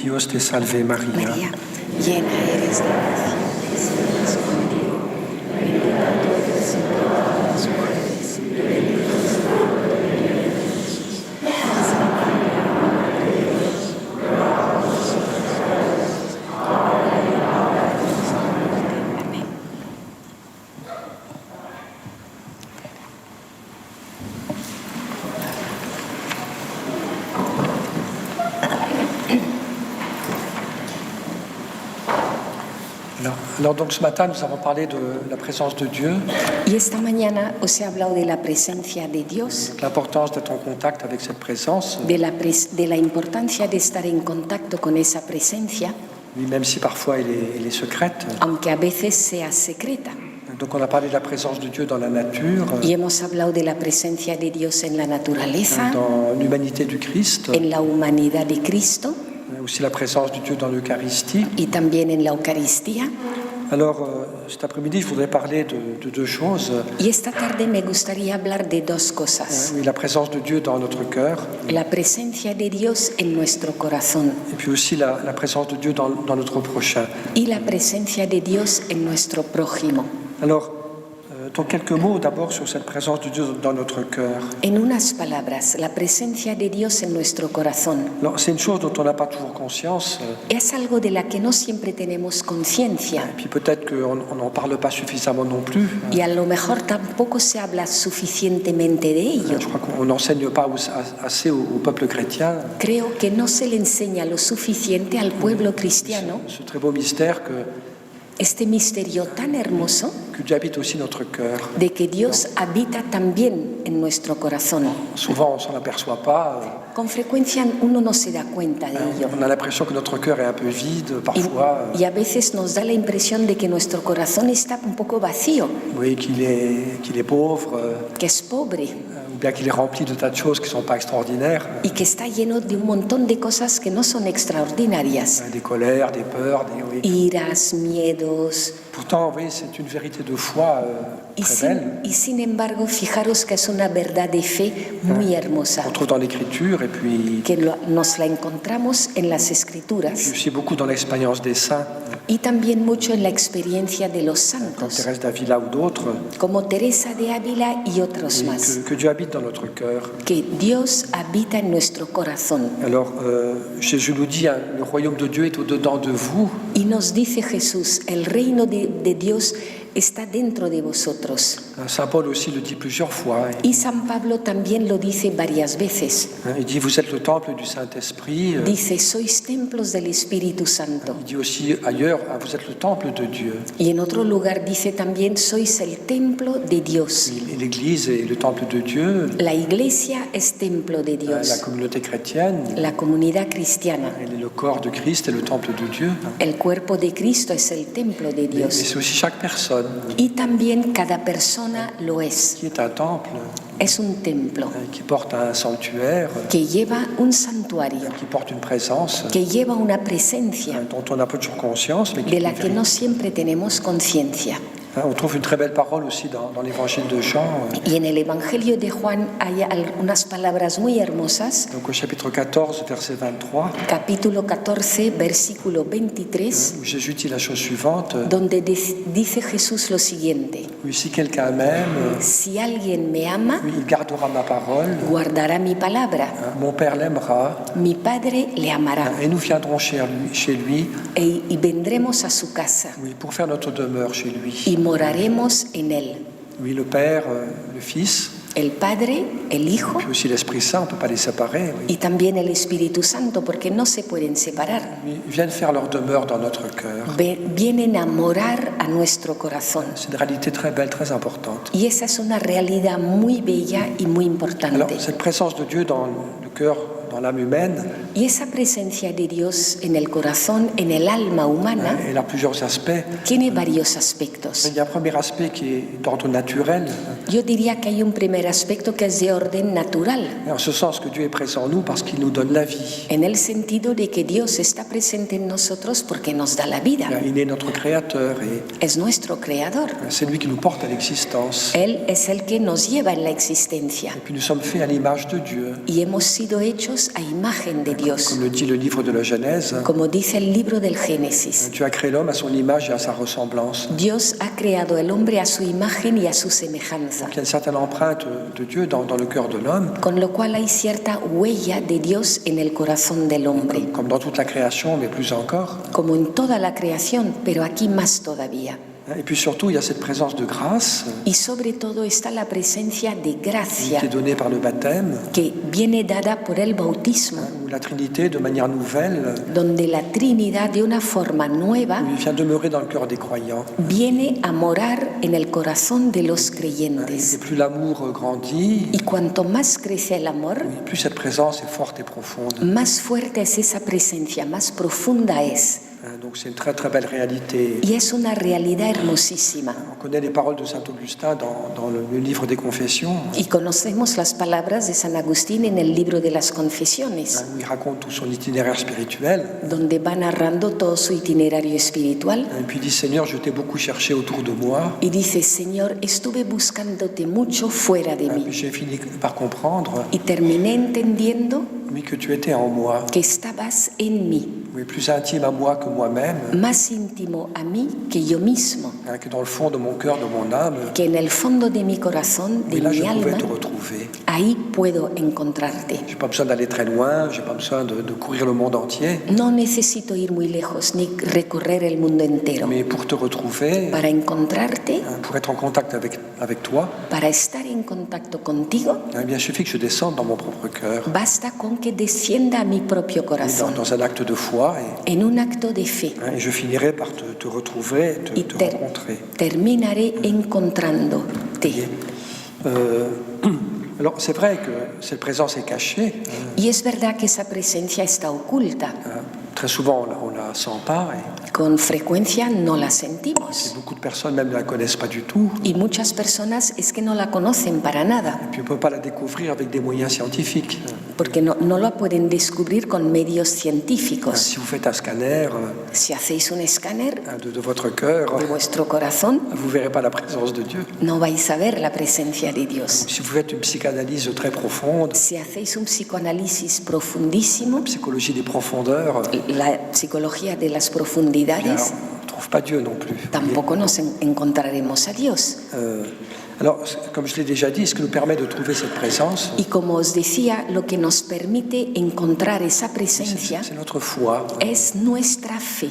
Dios te salve María, María, llena eres de gracia, el Señor es contigo, bendita tú eres entre todas las mujeres, y bendito es el fruto de tu vientre Jesús. Santa María, Madre de Dios, ruega por nosotros pecadores, ahora y en la hora de nuestra muerte. Amén. Alors donc ce matin nous avons parlé de la présence de Dieu, Y esta mañana os he hablado de la presencia de Dios, l'importance d'être en contact avec cette présence, de la importancia de estar en contacto con esa presencia, oui, même si parfois elle est secrète. aunque a veces sea secreta. Donc on a parlé de la présence de Dieu dans la nature, Y hemos hablado de la presencia de Dios en la naturaleza, dans l'humanité du Christ, en la humanidad de Cristo aussi la présence de Dieu dans l'Eucharistie. y también en la Eucaristía. Alors cet après-midi je voudrais parler de deux choses. Y esta tarde me gustaría hablar de dos cosas. Oui, la présence de Dieu dans notre cœur La presencia de Dios en nuestro corazón et puis aussi la présence de Dieu dans notre prochain. y la presencia de Dios en nuestro prójimo. Alors, donc quelques mots d'abord sur cette présence de Dieu dans notre cœur. En unas palabras, la presencia de Dios en nuestro corazón Alors, c'est une chose dont on n'a pas toujours conscience, es algo de la que no siempre tenemos conciencia et puis peut-être qu'on n'en parle pas suffisamment non plus. y a lo mejor tampoco se habla suficientemente de ello. Je crois qu'on n'enseigne pas assez au peuple chrétien Creo que no se le enseña lo suficiente al pueblo cristiano ce très beau mystère este misterio tan hermoso que Dieu habite aussi notre cœur. de que Dios habita también en nuestro corazón. Souvent, on ne s'en aperçoit pas. Con frecuencia uno no se da cuenta de ello. On a l'impression que notre cœur est un peu vide parfois. Y a veces nos da la impresión de que nuestro corazón está un poco vacío, Oui, qu'il est pauvre, que es pobre ou bien qu'il est rempli de tas de choses qui ne sont pas extraordinaires. y que está lleno de un montón de cosas que no son extraordinarias. Des colères, des peurs, oui. Iras, miedos. Pourtant, oui, c'est une vérité de foi très belle. Y sin embargo, fijaros que es una verdad de fe muy hermosa, On trouve dans l'Écriture et puis que nos la encontramos en las Escrituras aussi beaucoup dans l'expérience des saints, y también mucho en la experiencia de los comme santos, Thérèse d'Avila ou d'autres, como Teresa de Ávila y otros et más, que Dieu habite dans notre cœur. que Dios habita en nuestro corazón. Alors, Jésus nous dit, hein, le royaume de Dieu est au-dedans de vous. Y nos dice Jesús, el reino de Dios está dentro de vosotros. Saint Paul aussi le dit plusieurs fois. Y San Pablo también lo dice varias veces. Il dit, vous êtes le temple du Saint-Esprit. Dice, sois templos del Espíritu Santo. Il dit aussi ailleurs, ah, vous êtes le temple de Dieu. Y en otro lugar dice también, sois el templo de Dios. L'Église est le temple de Dieu. La iglesia es templo de La Dios. communauté chrétienne, La comunidad cristiana. elle est le corps de Christ et le temple de Dieu. El cuerpo de Cristo es el templo de Et Dios. c'est aussi chaque personne Y también cada persona lo es. qui est un temple, Es un templo qui porte un sanctuaire, que lleva un santuario, qui porte une présence que lleva una presencia dont on n'a pas toujours conscience, mais qui de la que no siempre tenemos conciencia. On trouve une très belle parole aussi dans l'évangile de Jean, Y en el Evangelio de Juan hay unas palabras muy hermosas. donc au chapitre 14, verset 23, Capítulo 14, versículo 23, où Jésus dit la chose suivante, donde dice Jesús lo siguiente: oui, si quelqu'un m'aime, si alguien me ama, oui, il gardera ma parole, guardará mi palabra, mon Père l'aimera, mi Padre le amará, et nous viendrons chez lui, y vendremos a su casa oui, pour faire notre demeure chez lui. y moraremos en él. Oui, le Père, le Fils, El Padre, el Hijo puis aussi l'Esprit Saint, on ne peut pas les séparer. Oui. y también el Espíritu Santo, porque no se pueden separar. Ils viennent faire leur demeure dans notre cœur. Vienen a morar a nuestro corazón. C'est une réalité très belle, très importante. Y esa es una realidad muy bella y muy Alors, importante. cette présence de Dieu dans le cœur, dans l'âme humaine, Y esa presencia de Dios en el corazón, en el alma humana, elle a plusieurs aspects. tiene varios aspectos. Il y a un premier aspect qui est d'ordre naturel, Yo diría que hay un primer aspecto que es de orden natural, en ce sens que Dieu est présent en nous parce qu'il nous donne la vie. en el sentido de que Dios está presente en nosotros porque nos da la vida. Il est notre créateur et Es nuestro creador. c'est lui qui nous porte à l'existence. Él es el que nos lleva en la existencia. Et puis nous sommes faits à l'image de Dieu. Y hemos sido hechos hechos a imagen de Dios. Comme le dit le livre de la Genèse, Como dice el libro del Génesis, Dieu a créé l'homme à son image et à sa ressemblance. Dios ha creado al hombre a su imagen y a su semejanza, Il y a une certaine empreinte de Dieu dans le cœur de l'homme. con lo cual hay cierta huella de Dios en el corazón del hombre, Comme dans toute la création, mais plus encore. como en toda la creación, pero aquí más todavía. Et puis surtout, il y a cette présence de grâce Y sobre todo está la presencia de qui gracia est donnée par le baptême, que viene dada por el bautismo, où la Trinité, de manière nouvelle, donde la Trinidad de una forma nueva vient demeurer dans le cœur des croyants. viene a morar en el corazón de los Et creyentes. plus l'amour grandit, Y cuanto más crece el amor, plus cette présence est forte et profonde. más fuerte es esa presencia, más profunda es. Donc c'est une très très belle réalité. Y es una realidad hermosísima. On connaît les paroles de saint Augustin dans le livre des Confessions, Y conocemos las palabras de San Agustín en el libro de las Confesiones, où il raconte tout son itinéraire spirituel. donde va narrando todo su itinerario espiritual. Et puis il dit, Seigneur, je t'ai beaucoup cherché autour de moi. Y dice, Señor, estuve buscándote mucho fuera de Puis mí. j'ai fini par comprendre, Y terminé entendiendo oui, que tu étais en moi, que estabas en mí, oui, plus intime à moi que moi-même, más íntimo a mí que yo mismo, que dans le fond de mon cœur, de mon âme. que en el fondo de mi corazón, de Et là, je mi pouvais alma, te retrouver. ahí puedo encontrarte. J'ai pas besoin d'aller très loin, j'ai pas besoin de courir le monde entier, No necesito ir muy lejos ni recorrer el mundo entero. mais pour te retrouver, Para encontrarte, pour être en contact avec toi, para estar en contacto contigo, eh bien, il suffit que je descende dans mon propre cœur, basta con que descienda a mi propio et corazón dans un acte de foi, en un acto de fe et je finirai par te retrouver, y te rencontrer. terminaré encontrándote. Alors, c'est vrai que cette présence est cachée. Y es verdad que esa presencia está oculta. Très souvent, on la sent pas, et Con frecuencia no la sentimos. beaucoup de personnes même ne la connaissent pas du tout. Y muchas personas es que no la conocen para nada, Et puis, on ne peut pas la découvrir avec des moyens scientifiques. porque no la pueden descubrir con medios científicos. Si vous faites un scanner Si hacéis un escáner de votre cœur, de vuestro corazón, vous ne verrez pas la présence de Dieu. no vais a ver la presencia de Dios. Si vous faites une psychanalyse très profonde, Si hacéis un psicoanálisis profundísimo, psychologie des profondeurs, la psicología de las alors, profundidades, on ne trouve pas Dieu non plus. tampoco nos encontraremos a Dios. Alors, comme je l'ai déjà dit, ce qui nous permet de trouver cette présence, Y como os decía, lo que nos permite encontrar esa presencia c'est notre foi, es nuestra fe.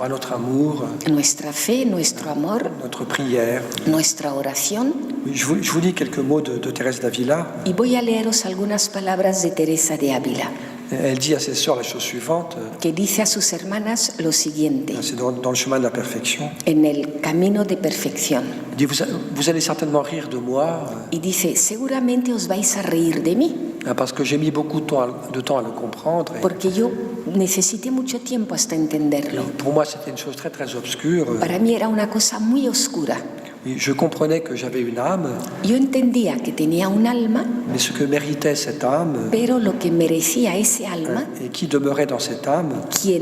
notre amour, Nuestra fe, nuestro amor, notre prière. nuestra oración. Oui, je vous lis quelques mots de Thérèse d'Avila. Y voy a leeros algunas palabras de Teresa de Ávila, Elle dit à ses sœurs la chose suivante, que dice a sus hermanas lo siguiente, c'est dans le chemin de la perfection. en el camino de perfección. Elle dit, vous allez certainement rire de moi, Y dice, seguramente os vais a reír de mí, parce que j'ai mis beaucoup de temps à le comprendre. Et porque yo necesité mucho tiempo hasta entenderlo. pour moi, c'était une chose très très obscure. Para mí era una cosa muy oscura. Oui, je comprenais que j'avais une âme, Yo entendía que tenía un alma, mais ce que méritait cette âme, pero lo que merecía ese alma, et qui demeurait dans cette âme, quien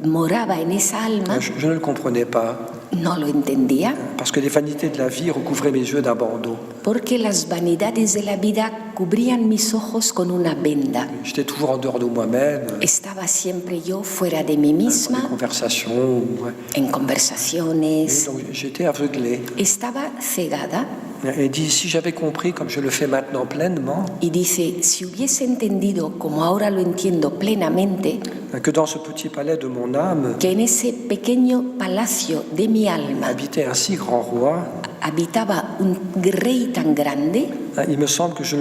moraba en esa alma, je ne le comprenais pas, no lo entendía, parce que les vanités de la vie recouvraient mes yeux d'un bandeau. porque las vanidades de la vida cubrían mis ojos con una venda. J'étais toujours en dehors de moi-même, Estaba siempre yo fuera de mí dans les misma, conversations. Ouais. en Et conversaciones. donc j'étais aveuglé. Estaba cegada Et dit, si j'avais compris comme je le fais maintenant pleinement, y dice, si hubiese entendido, como ahora lo entiendo plenamente, que dans ce petit palais de mon âme que en ese pequeño palacio de mi alma habitait un si grand roi, habitaba un rey tan grande, il me semble que je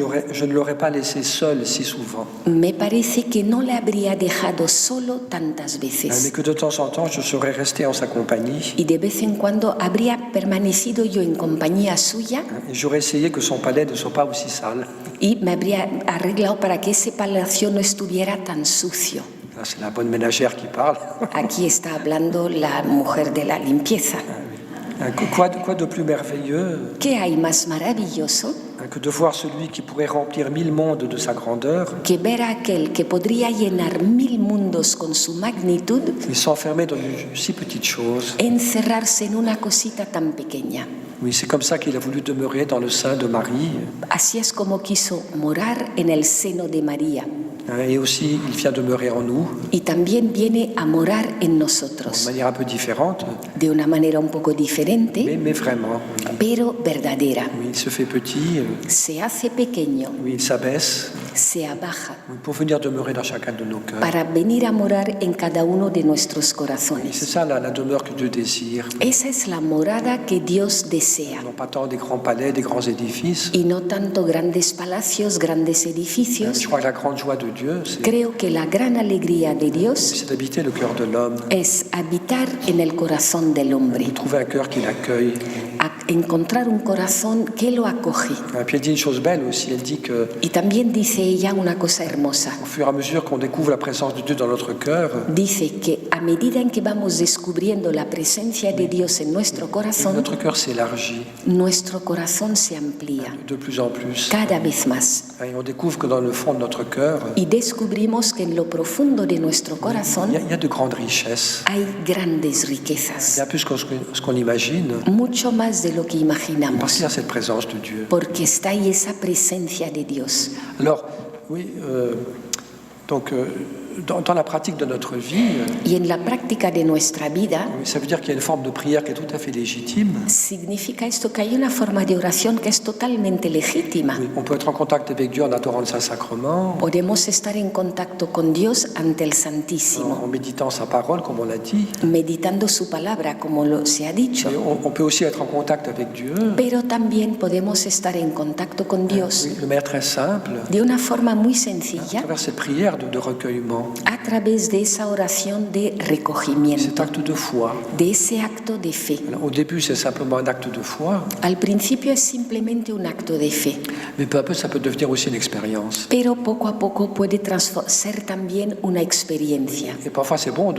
ne l'aurais pas laissé seul si souvent, me parece que no le habría dejado solo tantas mais veces. que de temps en temps je serais resté en sa compagnie Y de vez en cuando habría permanecido yo en compañía suya et j'aurais essayé que son palais ne soit pas aussi sale. y me habría arreglado para que ese palacio no estuviera tan sucio. Là, c'est la bonne ménagère qui parle. Aquí está hablando la mujer de la limpieza. Quoi de plus merveilleux ¿Qué hay más maravilloso que de voir celui qui pourrait remplir 1000 mondes de sa grandeur que ver a aquel que podría llenar 1000 mundos con su magnitud et s'enfermer dans une si petite chose? encerrarse en una cosita tan pequeña? Oui, c'est comme ça qu'il a voulu demeurer dans le sein de Marie. Así es como quiso morar en el seno de María. Et aussi, il vient demeurer en nous y también viene a morar en de nosotros manière un peu différente, de una manera un poco diferente, mais vraiment. pero verdadera. Oui, il se fait petit, Se hace pequeño, oui, il s'abaisse, se abaja, oui, pour venir demeurer dans chacun de nos cœurs. para venir a morar en cada uno de nuestros Et c'est corazones. ça la demeure que Dieu désire. Esa es la morada que Dios desea. Non pas tant des grands palais, des grands édifices. Y no tanto grandes palacios, grandes edificios. Je crois que la grande joie de Dieu, Creo que la gran alegría de Dios c'est d'habiter le cœur de l'homme, es habitar en el corazón del hombre, de trouver un cœur qui l'accueille. encontrar un corazón que lo acoge. Et puis elle dit une chose belle aussi, elle dit que Y también dice ella una cosa hermosa. au fur et à mesure qu'on découvre la présence de Dieu dans notre cœur, Dice que a medida en que vamos descubriendo la presencia de Dios en nuestro corazón, notre cœur s'élargit nuestro corazón se amplía de plus en plus. cada vez más. Et on découvre que dans le fond de notre cœur, Y descubrimos que en lo profundo de nuestro corazón il y a de grandes richesses, hay grandes riquezas, bien plus que ce qu'on imagine, mucho más de lo que parce imaginamos, qu'il y a cette présence de Dieu. porque está ahí esa presencia de Dios. Alors, oui, donc dans la pratique de notre vie, Y en la práctica de nuestra vida, ça veut dire qu'il y a une forme de prière qui est tout à fait légitime. significa esto que hay una forma de oración que es totalmente legítima. Oui, on peut être en contact avec Dieu en adorant le Saint-Sacrement, Podemos estar en contacto con Dios ante el Santísimo, en méditant sa parole, comme on l'a dit. meditando su palabra, como se ha dicho. Et on peut aussi être en contact avec Dieu Pero también podemos estar en contacto con Dios oui, de manière très simple, de una forma muy à sencilla, travers cette prière de recueillement, a través de esa oración de cet recogimiento, acte de foi. de ese acto de fe. Alors, au début, c'est simplement un acte de foi, Al principio es simplemente un acto de fe, mais peu à peu, ça peut devenir aussi une expérience. pero poco a poco puede ser también una experiencia. Et parfois, c'est bon,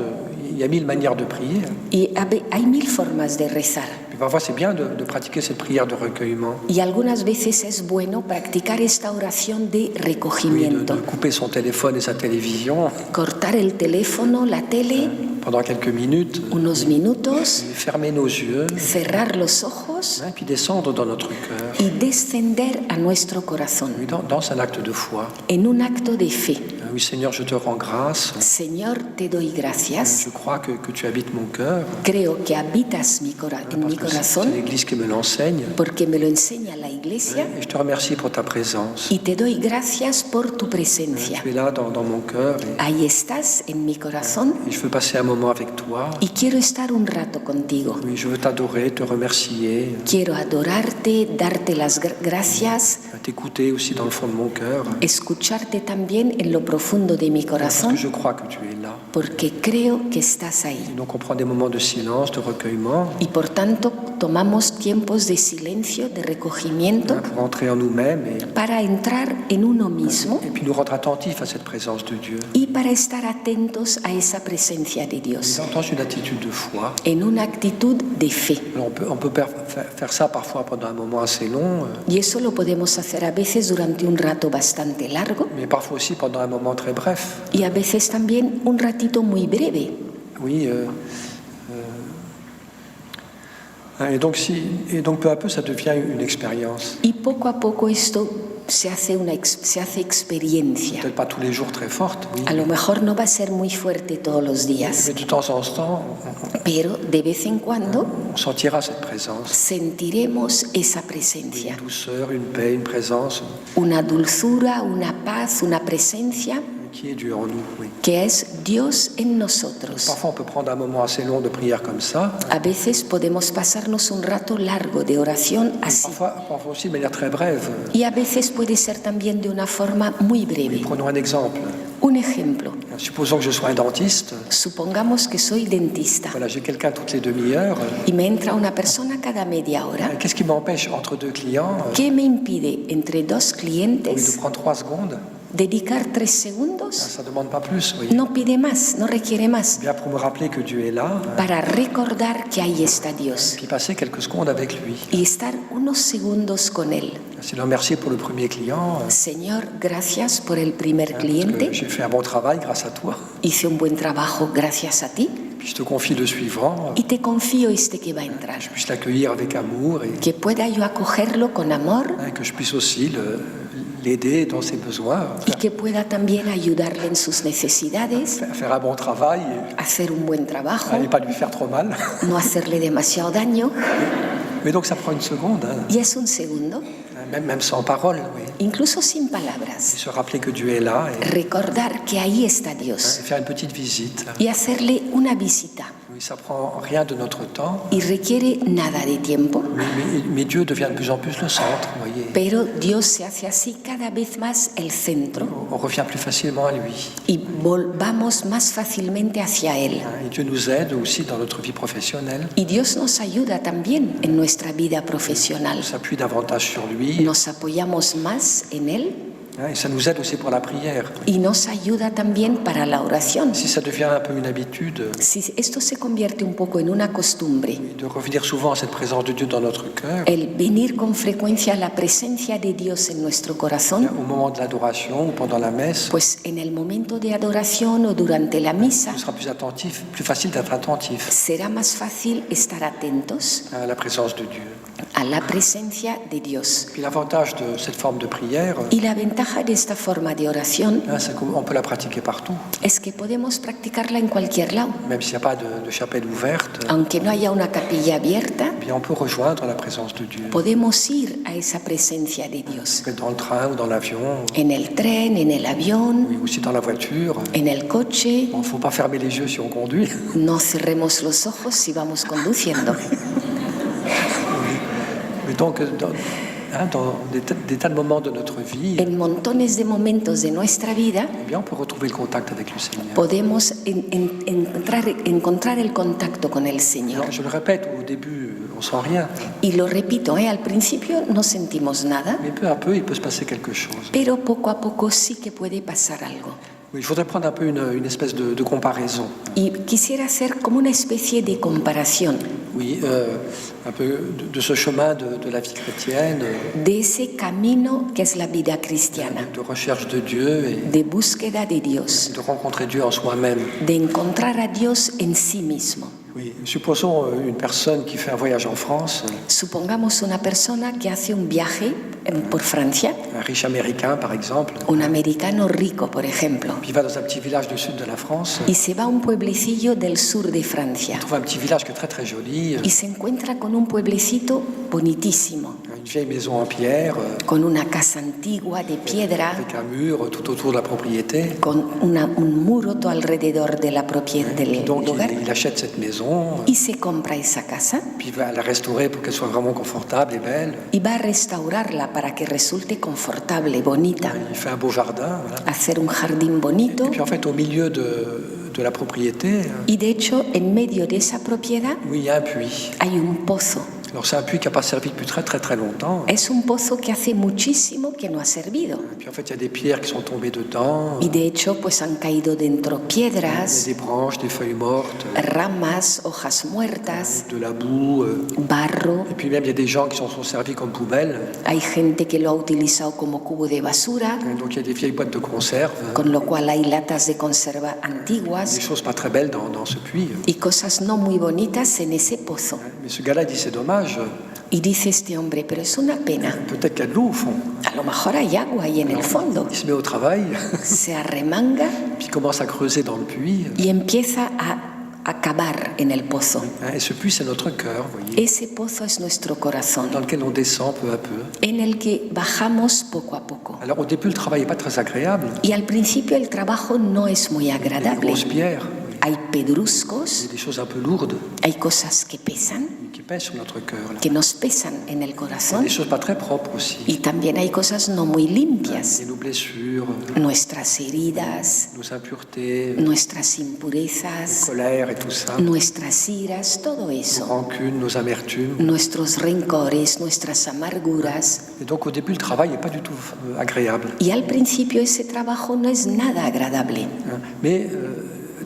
il y a 1000 manières de prier. Y hay mil formas de rezar. Puis parfois, c'est bien de pratiquer cette prière de recueillement. Y algunas veces es bueno practicar esta oración de Oui, recogimiento. de couper son téléphone et sa télévision Cortar el teléfono, la tele, pendant quelques minutes, unos minutos, et fermer nos yeux, cerrar los ojos et puis descendre dans notre cœur. y descender a nuestro corazón Oui, dans un acte de foi. en un acto de fe. Oui, Seigneur, je te rends grâce. Señor, te doy gracias. Je crois que tu habites mon cœur. Creo que habitas en mi Parce que c'est corazón l'Église qui me l'enseigne. porque me lo enseña la Iglesia Et je te remercie pour ta présence. y te doy gracias por tu presencia. Tu es là dans mon cœur Ahí estás en mi corazón et je veux passer un moment avec toi. y quiero estar un rato contigo. Oui, je veux t'adorer, te remercier, Quiero adorarte, darte las gracias, t'écouter aussi dans le fond de mon cœur. escucharte también en lo profundo de mi Parce corazón que je crois que tu es là. porque creo que estás ahí. Et donc on prend des moments de silence, de recueillement, Y por tanto tomamos tiempos de silencio, de recogimiento, pour entrer en nous-mêmes para entrar en uno mismo et puis nous rendre attentifs à cette présence de Dieu. y para estar atentos a esa presencia de Dios, Dans une attitude de foi. en una actitud de fe. Alors on peut faire ça parfois pendant un moment assez long, Y eso lo podemos hacer a veces durante un rato bastante largo mais parfois aussi pendant un moment très bref. y a veces también un ratito muy breve. Oui. Et donc peu à peu, ça devient une expérience. Y poco a poco esto se hace experiencia. Peut-être pas tous les jours très forte, oui. A lo mejor no va a ser muy fuerte todos los días, Mais de temps en temps, pero de vez en cuando on sentira cette présence. sentiremos esa Une presencia, douceur, une paix, une présence una dulzura, una paz, una presencia qui est Dieu en nous. Oui. que es Dios en nosotros. Parfois, on peut prendre un moment assez long de prière comme ça. A veces podemos pasarnos un rato largo de oración así, Parfois aussi de manière très brève. y a veces puede ser también de una forma muy breve. Prenons un exemple. Un ejemplo, Supposons que je sois un dentiste. supongamos que soy dentista Voilà, j'ai quelqu'un toutes les demi-heures. y me entra una persona cada media hora. Qu'est-ce qui m'empêche entre deux clients ¿Qué me impide entre dos de clientes prendre 3 secondes? dedicar 3 segundos? Ça ne demande pas plus. Oui. No pide más, no requiere más, Bien pour me rappeler que Dieu est là, para recordar que ahí está Dios puis passer quelques secondes avec lui. y estar unos segundos con Él. C'est le remercier pour le premier client. Señor, gracias por el primer Parce que cliente. j'ai fait un bon travail grâce à toi. Hice un buen trabajo gracias a ti Puis je te confie le suivant. y te confío este que va a entrar. Je puisse l'accueillir avec amour et Que pueda yo acogerlo con amor que je puisse aussi l'aider dans ses besoins, y que pueda también ayudarle en sus necesidades, faire un bon travail hacer un buen trabajo, et pas lui faire trop mal. no hacerle demasiado daño. Mais donc ça prend une seconde, hein, Y es un segundo, même sans parole, oui. incluso sin Et palabras, se rappeler que Dieu est là et recordar que ahí está Dios faire une petite visite. y hacerle una visita. Oui, ça prend rien de notre temps, Y requiere nada de tiempo, mais Dieu devient de plus en plus le centre, vous voyez. pero Dios se hace así cada vez más el centro On revient plus facilement à lui. y vamos más fácilmente hacia Él. Et Dieu nous aide aussi dans notre vie professionnelle. Y Dios nos ayuda también en nuestra vida profesional. On s'appuie davantage sur lui. Nos apoyamos más en Él Et ça nous aide aussi pour la prière. y nos ayuda también para la oración. Si ça devient un peu une habitude, Si esto se convierte un poco en una costumbre, de revenir souvent à cette présence de Dieu dans notre cœur, el venir con frecuencia a la presencia de Dios en nuestro corazón, au moment de l'adoration ou pendant la messe, pues en el momento de adoración o durante la misa on sera plus attentif, plus facile d'être attentif será más fácil estar atentos à la présence de Dieu. a la presencia de Dios. Puis l'avantage de cette forme de prière, Y la ventaja de esta forma de oración c'est qu'on peut la pratiquer partout. es que podemos practicarla en cualquier lado. Même s'il n'y a pas de chapelle ouverte, Aunque no haya una capilla abierta, eh bien on peut rejoindre la présence de Dieu. podemos ir a esa presencia de Dios. Dans le train ou dans l'avion, En el tren, en el avión, oui, aussi dans la voiture. en el coche. Bon, il ne faut pas fermer les yeux si on conduit. No cerremos los ojos si vamos conduciendo. Mais donc, dans des tas de moments de notre vie, En montones de momentos de nuestra vida eh bien, on peut retrouver le contact avec le Seigneur. podemos encontrar el contacto con el Señor. Alors, je le répète, au début, on ne sent rien. Y lo repito, al principio no sentimos nada, Mais peu à peu, il peut se passer quelque chose. pero poco a poco sí que puede pasar algo. Oui, il faudrait prendre un peu une espèce de comparaison. Y quisiera hacer como una especie de comparación Oui, un peu de ce chemin de la vie chrétienne, de ese camino que es la vida cristiana, de recherche de Dieu et de búsqueda de Dios, de rencontrer Dieu en soi-même. de encontrar a Dios en sí mismo. Oui, supposons une personne qui fait un voyage en France, Supongamos una persona que hace un viaje por Francia, un riche américain par exemple, un americano rico, por ejemplo, puis il va dans un petit village du sud de la France, y se va a un pueblecillo del sur de Francia il trouve un petit village qui est très très joli, y se encuentra con un pueblecito bonitísimo, une vieille maison en pierre, con una casa antigua de piedra, avec un mur tout autour de la propriété. con un muro todo alrededor de la propiedad del Donc lugar, il achète cette maison, y se compra esa casa puis il va la restaurer pour qu'elle soit vraiment confortable et belle. y va a restaurarla para que resulte confortable, bonita, Il fait un beau jardin. Voilà. hacer un jardín bonito. Et puis en fait, au milieu de la propriété, Y de hecho, en medio de esa propiedad oui, il y a un puits. hay un pozo. Alors c'est un puits qui n'a pas servi depuis très très très longtemps. Es un pozo que hace muchísimo que no ha servido. Et puis en fait, il y a des pierres qui sont tombées dedans, Y de hecho, pues han caído dentro il y a piedras, des branches, des feuilles mortes, ramas, hojas muertas, de la boue. barro. Et puis même, il y a des gens qui s'en sont servis comme poubelles. Hay gente que lo ha utilizado como cubo de basura, Et donc il y a des vieilles boîtes de conserve, con lo cual hay latas de conserva des antiguas choses pas très belles dans ce puits. y cosas no muy bonitas en ese pozo. Mais ce gars-là dit c'est dommage, Y dice este hombre, pero es una pena. peut-être qu'il y a de l'eau au fond. A lo mejor hay agua ahí en el fondo. Il se met au travail, Se arremanga puis il commence à creuser dans le puits. y empieza a cavar en el pozo. Et ce puits, c'est notre cœur, vous voyez, Ese pozo es nuestro corazón, dans lequel on descend peu à peu. en el que bajamos poco a poco. Alors au début, le travail n'est pas très agréable. Y al principio el trabajo no es muy Il y a des agradable. grosses pierres, Hay il pedruscos, y a des choses un peu lourdes hay cosas que pesan, qui pèsent sur notre cœur. Là. que nos pesan en el Il y a corazón. des choses pas très propres aussi. Y también hay cosas no muy limpias, Et nos blessures, nuestras heridas, nos impuretés, nuestras nos impurezas, colères et tout ça, nuestras iras, todo nos eso, rancunes, nos amertumes. nuestros rencores, nuestras amarguras. Et donc au début, le travail n'est pas du tout agréable. Y al principio ese trabajo no es nada agradable, Hein. Mais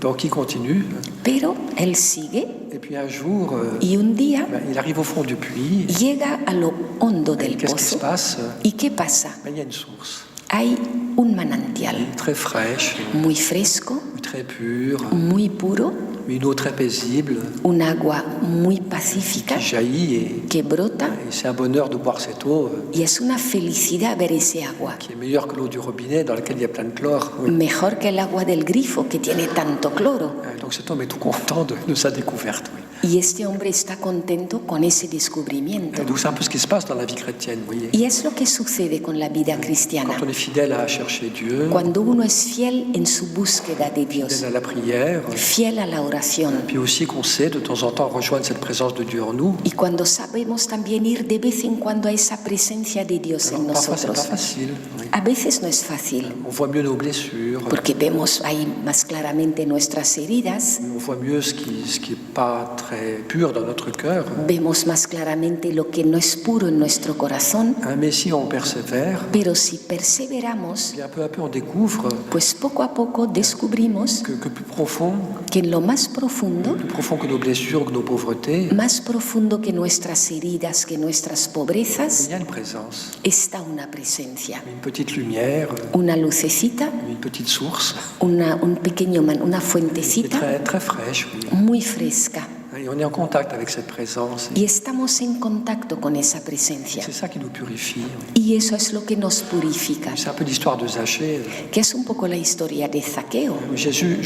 donc il continue. pero él sigue Et puis un jour, y un día il arrive au fond du puits. llega a lo hondo Et del qu'est-ce qui se pozo. passe? ¿Y qué pasa? Il y a une source Hay un manantial très fraîche, muy fresco, très pure, muy puro, une eau très paisible un agua muy pacífica qui jaillit que brota et c'est un bonheur de boire cette eau y es una felicidad ver ese agua, qui est meilleure que l'eau du robinet dans laquelle il y a plein de chlore. Oui. mejor que el agua del grifo que tiene tanto cloro. Donc cet homme est tout content de sa découverte. Oui. Y este hombre está contento con ese descubrimiento. Donc c'est un peu ce qui se passe dans la vie chrétienne, vous voyez. Y es lo que sucede con la vida cristiana. Quand on est fidèle à chercher Dieu, Cuando uno es fiel en su búsqueda de Dios, fidèle à la prière, fiel a la oración, puis aussi qu'on sait de temps en temps rejoindre cette présence de Dieu en nous. y cuando sabemos también ir de vez en cuando a esa presencia de Dios en Alors, parfois c'est pas nosotros. facile. Oui. A veces no es fácil, On voit mieux nos blessures, porque vemos ahí más claramente nuestras heridas, on voit mieux ce qui est pas très pur dans notre cœur. vemos más claramente lo que no es puro en nuestro corazón, Mais si on persévère, pero si perseveramos, bien peu à peu on découvre pues poco a poco descubrimos que plus profond que en lo más profundo, que nos blessures, que nos pauvretés, más profundo que nuestras heridas, que nuestras il pobrezas, y a une présence, está una presencia, une petite lumière, una lucecita, une petite source, una qui est fuentecita très, très fraîche. Oui. muy fresca. Et on est en contact avec cette présence. Y estamos en contacto con esa presencia. C'est ça qui nous purifie. Oui. Y eso es lo que nos purifica, C'est un peu l'histoire de Zachée. que es un poco la historia de Zaqueo. Jésus,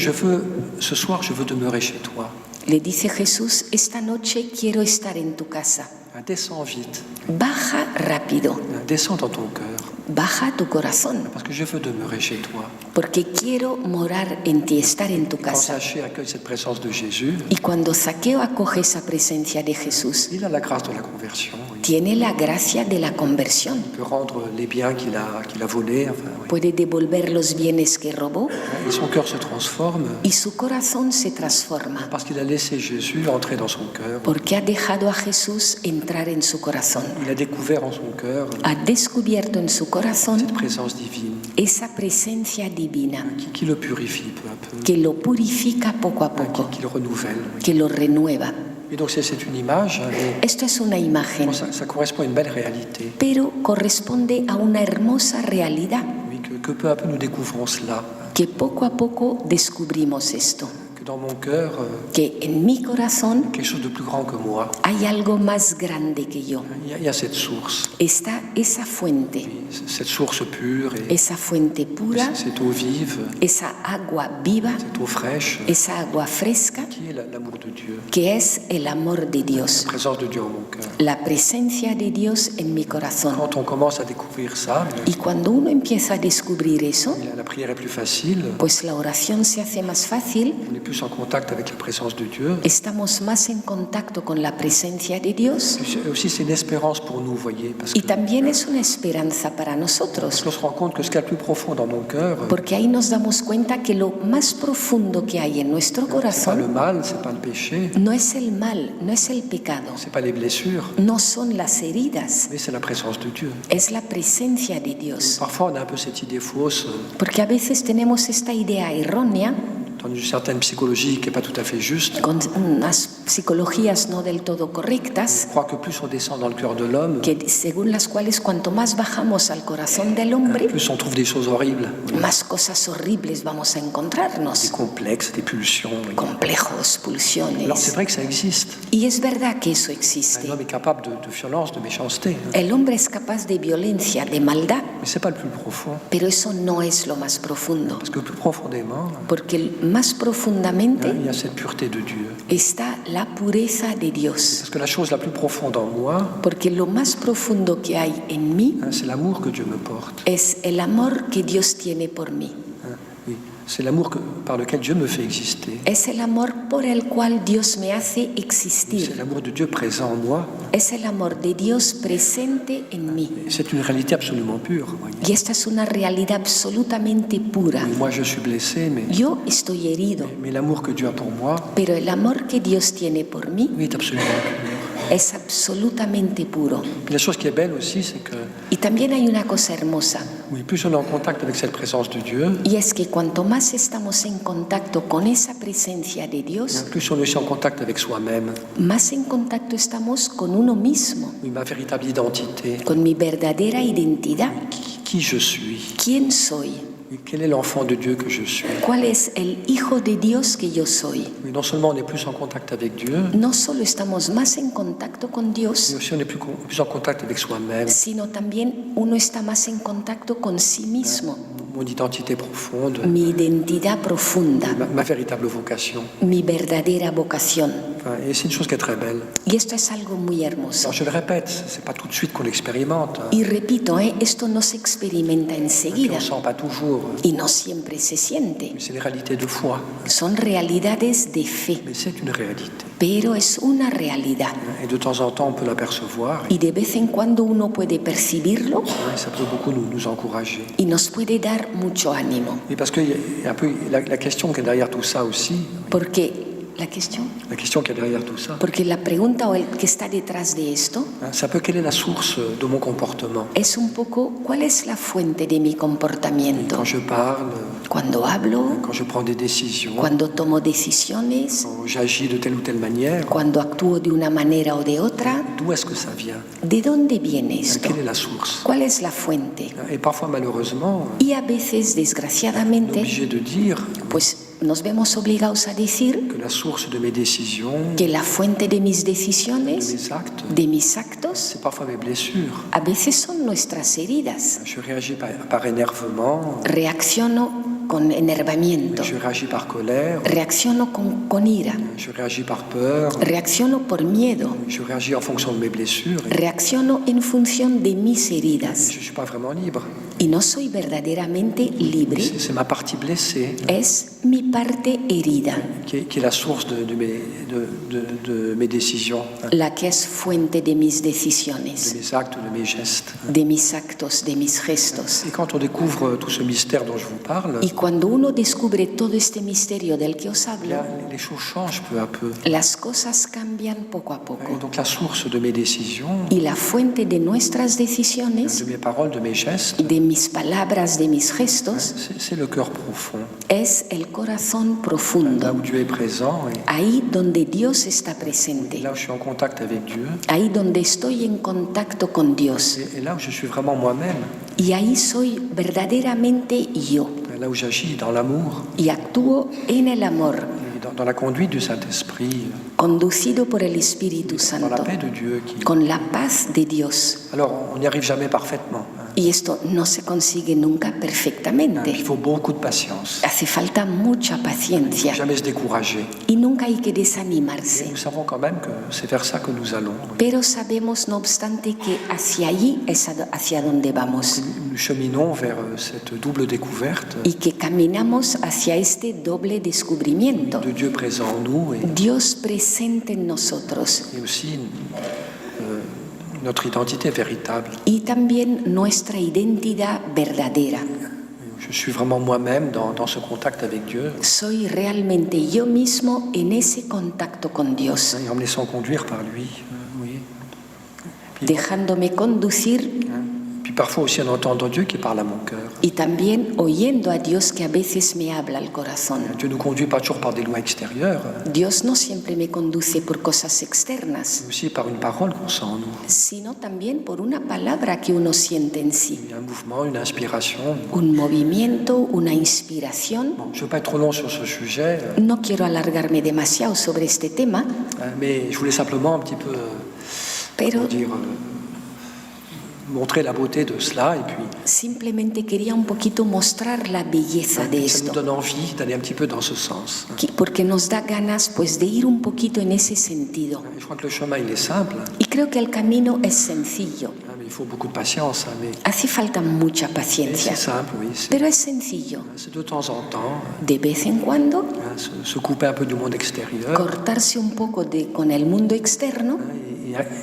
ce soir, je veux demeurer chez toi. Le dice Jesús, esta noche quiero estar en tu casa. Descends vite. Baja rápido, Descends dans ton cœur. baja a tu corazón, Parce que je veux demeurer chez toi. porque quiero morar en ti, estar en tu Quand casa. Zachée accueille cette présence de Jésus, Y cuando Zaqueo acoge esa presencia de Jesús, il a la grâce de la conversion. Oui. tiene la gracia de la conversión. Il peut rendre les biens qu'il a volés. Enfin, oui. Puede devolver los bienes que robó Et son cœur se transforme y su corazón se transforma, parce qu'il a laissé Jésus entrer dans son cœur. porque ha dejado a Jesús entrar en su corazón. Il a découvert en son cœur Ha descubierto en su corazón cette présence divine esa presencia divina qui le purifie peu à peu, que lo purifica poco a poco, qui le renouvelle. Oui. que lo renueva. Et donc c'est une image, mais Esto es una imagen, bon, ça correspond à une belle réalité. pero corresponde a una hermosa realidad, Oui, que peu à peu nous découvrons cela. que poco a poco descubrimos esto, Que dans mon cœur, que en mi corazón quelque chose de plus grand que moi. hay algo más grande que yo. Il y a cette source, Está esa fuente pure et esa fuente pura, cette eau vive, esa agua viva, cette eau fraîche, esa agua fresca, qui est l'amour de Dieu, que es el amor de la Dios, présence de Dieu en mon cœur. la presencia de Dios en mi corazón. Quand on commence à découvrir ça, Y cuando uno empieza a descubrir eso, la prière est plus facile, pues la oración se hace más fácil, on est plus en contact avec la présence de Dieu. estamos más en contacto con la presencia de Dios, Et aussi, c'est une espérance pour nous, voyez, parce y que también es una esperanza para nosotros, on se rend compte que ce qu'il y a de plus profond dans mon cœur, porque ahí nos damos cuenta que lo más profundo que hay en nuestro c'est pas le corazón mal, c'est pas le péché, no es el mal, no es el pecado, c'est pas les blessures, no son las heridas, mais c'est la présence de Dieu. es la presencia de Dios. Parfois, on a un peu cette idée fausse Porque a veces tenemos esta idea errónea, dans une certaine psychologie qui n'est pas tout à fait juste. con unas psicologías no del todo On correctas, croit que plus on descend dans le cœur de l'homme, que según las cuales cuanto más bajamos al corazón del hombre, plus on trouve des choses horribles, más cosas horribles vamos a des encontrarnos, complexes, des pulsions. Oui. complejos, Alors c'est pulsiones. vrai que ça existe. Y es verdad que eso existe. Un homme est capable de violence, de méchanceté, hein. El hombre es capaz de violencia, de maldad, Mais c'est pas le plus profond. pero eso no es lo más profundo, Parce que plus profondément, porque más profundamente il y a cette pureté de Dieu. está la pureza de Dios. Parce que la chose la plus profonde en moi, Porque lo más profundo que hay en mí c'est l'amour que Dieu me porte. es el amor que Dios tiene por mí. Oui. C'est l'amour par lequel Dieu me fait exister. Es el amor por el cual Dios me hace C'est existir. l'amour de Dieu présent en moi. Es el amor de Dios presente en mí. Et c'est une réalité absolument pure. Voyez. Y esta es una realidad absolutamente pura. Moi, je suis blessé, Yo estoy herido, mais l'amour que Dieu a pour moi, pero el amor que Dios tiene por mí oui, est absolument pur. es absolutamente puro. Puis la chose qui est belle aussi, c'est que Y también hay una cosa hermosa, oui, plus on est en contact avec cette présence de Dieu, y es que cuanto más estamos en contacto con esa presencia de Dios, plus on est aussi en contact avec soi-même. más en contacto estamos con uno mismo, Oui, ma véritable identité, con mi verdadera identidad, qui je suis. quién soy. Et quel est l'enfant de Dieu que je suis? ¿Cuál es el Hijo de Dios que yo soy? Mais non seulement on est plus en contact avec Dieu, No solo estamos más en contacto con mais Dios, aussi on est plus en contact avec soi-même, sino también uno está más en contacto con sí mismo, mon identité profonde, mi identidad profunda, ma véritable vocation. mi verdadera vocación. Enfin, et c'est une chose qui est très belle. Y esto es algo muy hermoso. Alors je le répète, c'est pas tout de suite qu'on l'expérimente. Y repito, esto no se experimenta Puis enseguida on ne sent pas toujours. y no siempre se siente. Mais c'est des réalités de foi. Son realidades de fe, Mais c'est une réalité. pero es una realidad. Et de temps en temps, on peut l'apercevoir. Y de vez en cuando uno puede percibirlo Et ça peut beaucoup nous encourager. y nos puede dar mucho ánimo. Et parce qu'il y a un peu la question qui est derrière tout ça aussi, Porque la qui est derrière tout ça, porque la pregunta o el que está detrás de esto c'est un peu quelle est la source de mon comportement. es un poco cuál es la fuente de mi comportamiento. Quand je parle, Cuando hablo, quand je prends des décisions, cuando tomo decisiones, quand j'agis de telle ou telle manière, cuando actúo de una manera o de otra, d'où est-ce que ça vient? ¿de dónde viene esto? Quelle est la source? ¿Cuál es la fuente? Et parfois, malheureusement, Y a veces, on est desgraciadamente, obligé de dire pues nos vemos obligados a decir que la source de mes décisions, que la fuente de mis de decisiones, mes actes, de mis actos, c'est parfois mes blessures. a veces son nuestras heridas. Je réagis par énervement, Reacciono con enervamiento, je réagis par colère, reacciono con ira, je réagis par peur, reacciono por miedo, je réagis en fonction de mes blessures. Et reacciono en función de mis heridas je ne suis pas vraiment libre. y no soy verdaderamente libre. C'est ma partie blessée Es mi parte herida, qui est la source de mes décisions, la que es fuente de mis de decisiones, mes actes, de mes gestes. de mis actos, de mis gestos. Et quand on découvre tout ce mystère dont je vous parle, Y cuando uno descubre todo este misterio del que os hablo, les choses changent peu à peu. las cosas cambian poco a Et poco. donc la source de mes décisions, Y la fuente de nuestras decisiones, de mes paroles, de mes gestes, de mis palabras, de mis gestos, c'est le cœur profond. es el corazón Là profundo. où Dieu est présent et Ahí donde Dios está presente, là où je suis en contact avec Dieu, ahí donde estoy en contacto con Dios, et là où je suis vraiment moi-même, y ahí soy verdaderamente yo, là où j'agis dans l'amour, y actúo en el amor, et dans la conduite du Saint-Esprit, conducido por el Espíritu dans la Santo, paix de Dieu. con la paz de Dios. Alors, on n'y arrive jamais parfaitement. Y esto no se consigue nunca perfectamente. Il faut beaucoup de patience. Hace falta mucha paciencia Jamais se décourager. y nunca hay que Et desanimarse. nous savons quand même que c'est vers ça que nous allons. Pero sabemos, no obstante, que hacia allí es hacia donde vamos Nous cheminons vers cette double découverte y que caminamos hacia este doble descubrimiento. de Dieu présent en nous Dios presente en nosotros et aussi notre identité véritable. y también nuestra identidad verdadera. Je suis vraiment moi-même dans ce contact avec Dieu Soy realmente yo mismo en ese contacto con Dios, et en me laissant conduire par lui. Oui. Puis, dejándome conducir puis parfois aussi en entendant Dieu qui parle à mon cœur. y también oyendo a Dios que a veces me habla al corazón. Dieu ne nous conduit pas toujours par des lois extérieures, Dios no siempre me conduce por cosas externas, mais aussi par une parole qu'on sent en nous. sino también por una palabra que uno siente en sí, Il y a un mouvement, une inspiration. un movimiento, una inspiración. Bon, je ne veux pas être trop long sur ce sujet, No quiero alargarme demasiado sobre este tema, mais je voulais simplement un petit peu pero comment dire, montrer la beauté de cela et puis simplemente quería un poquito mostrar la belleza de ça nous esto, donne envie d'aller un petit peu dans ce sens. porque nos da ganas pues de ir un poquito en ese sentido. Je crois que le chemin il est simple, Y creo que el camino es sencillo. mais il faut beaucoup de patience, mais Hace falta mucha c'est paciencia, simple, oui. pero es sencillo. C'est de temps en temps De vez en cuando, se couper un peu du monde extérieur cortarse un poco con el mundo externo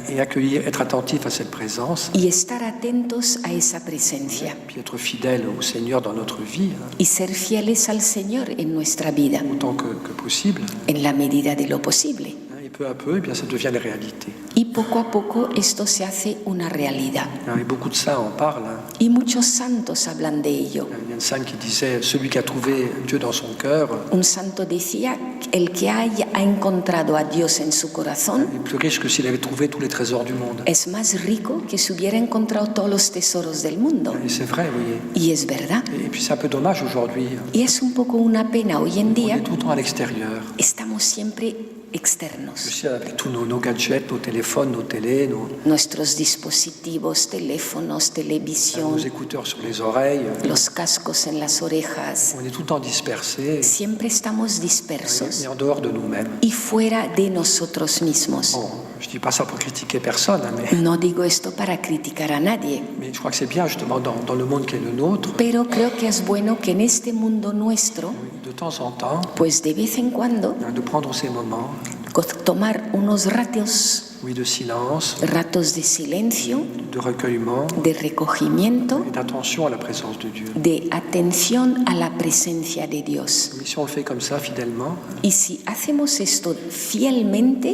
et accueillir, être attentif à cette présence, y estar atentos a esa presencia puis être fidèle au Seigneur dans notre vie, y ser fieles al Señor en nuestra vida, autant que possible. en la medida de lo posible. Et peu à peu, eh bien, ça devient les réalités. Y poco a poco esto se hace una realidad. Et beaucoup de saints en parlent. Y muchos santos hablan de ello. Il y a une sainte qui disait, celui qui a trouvé Dieu dans son cœur Un santo decía, el que ha encontrado a Dios en su corazón est plus riche que s'il avait trouvé tous les trésors du monde. es más rico que si hubiera encontrado todos los tesoros del mundo. Et c'est vrai, vous voyez. Y es verdad. Et puis c'est un peu dommage aujourd'hui. Y es un poco una pena hoy en On día, est tout le temps à l'extérieur. estamos siempre externos. Aussi avec tous nos gadgets, nos téléphones, nos télés, Nuestros dispositivos, teléfonos, televisión, nos écouteurs sur les oreilles. los cascos en las orejas. On est tout le temps dispersés Siempre estamos dispersos et en dehors de nous-mêmes. y fuera de nosotros mismos. Bon, je ne dis pas ça pour critiquer personne, hein, mais No digo esto para criticar a nadie, je crois que c'est bien justement dans le monde qui est le nôtre, pero creo que es bueno que en este mundo nuestro, de temps en temps, pues de vez en cuando, de prendre ces moments, tomar unos ratos oui, de silence, de silencio, de recueillement de recogimiento, et d'attention à la présence de Dieu. de atención a la presencia de Dios. Mais si on le fait comme ça, fidèlement, Y si hacemos esto fielmente,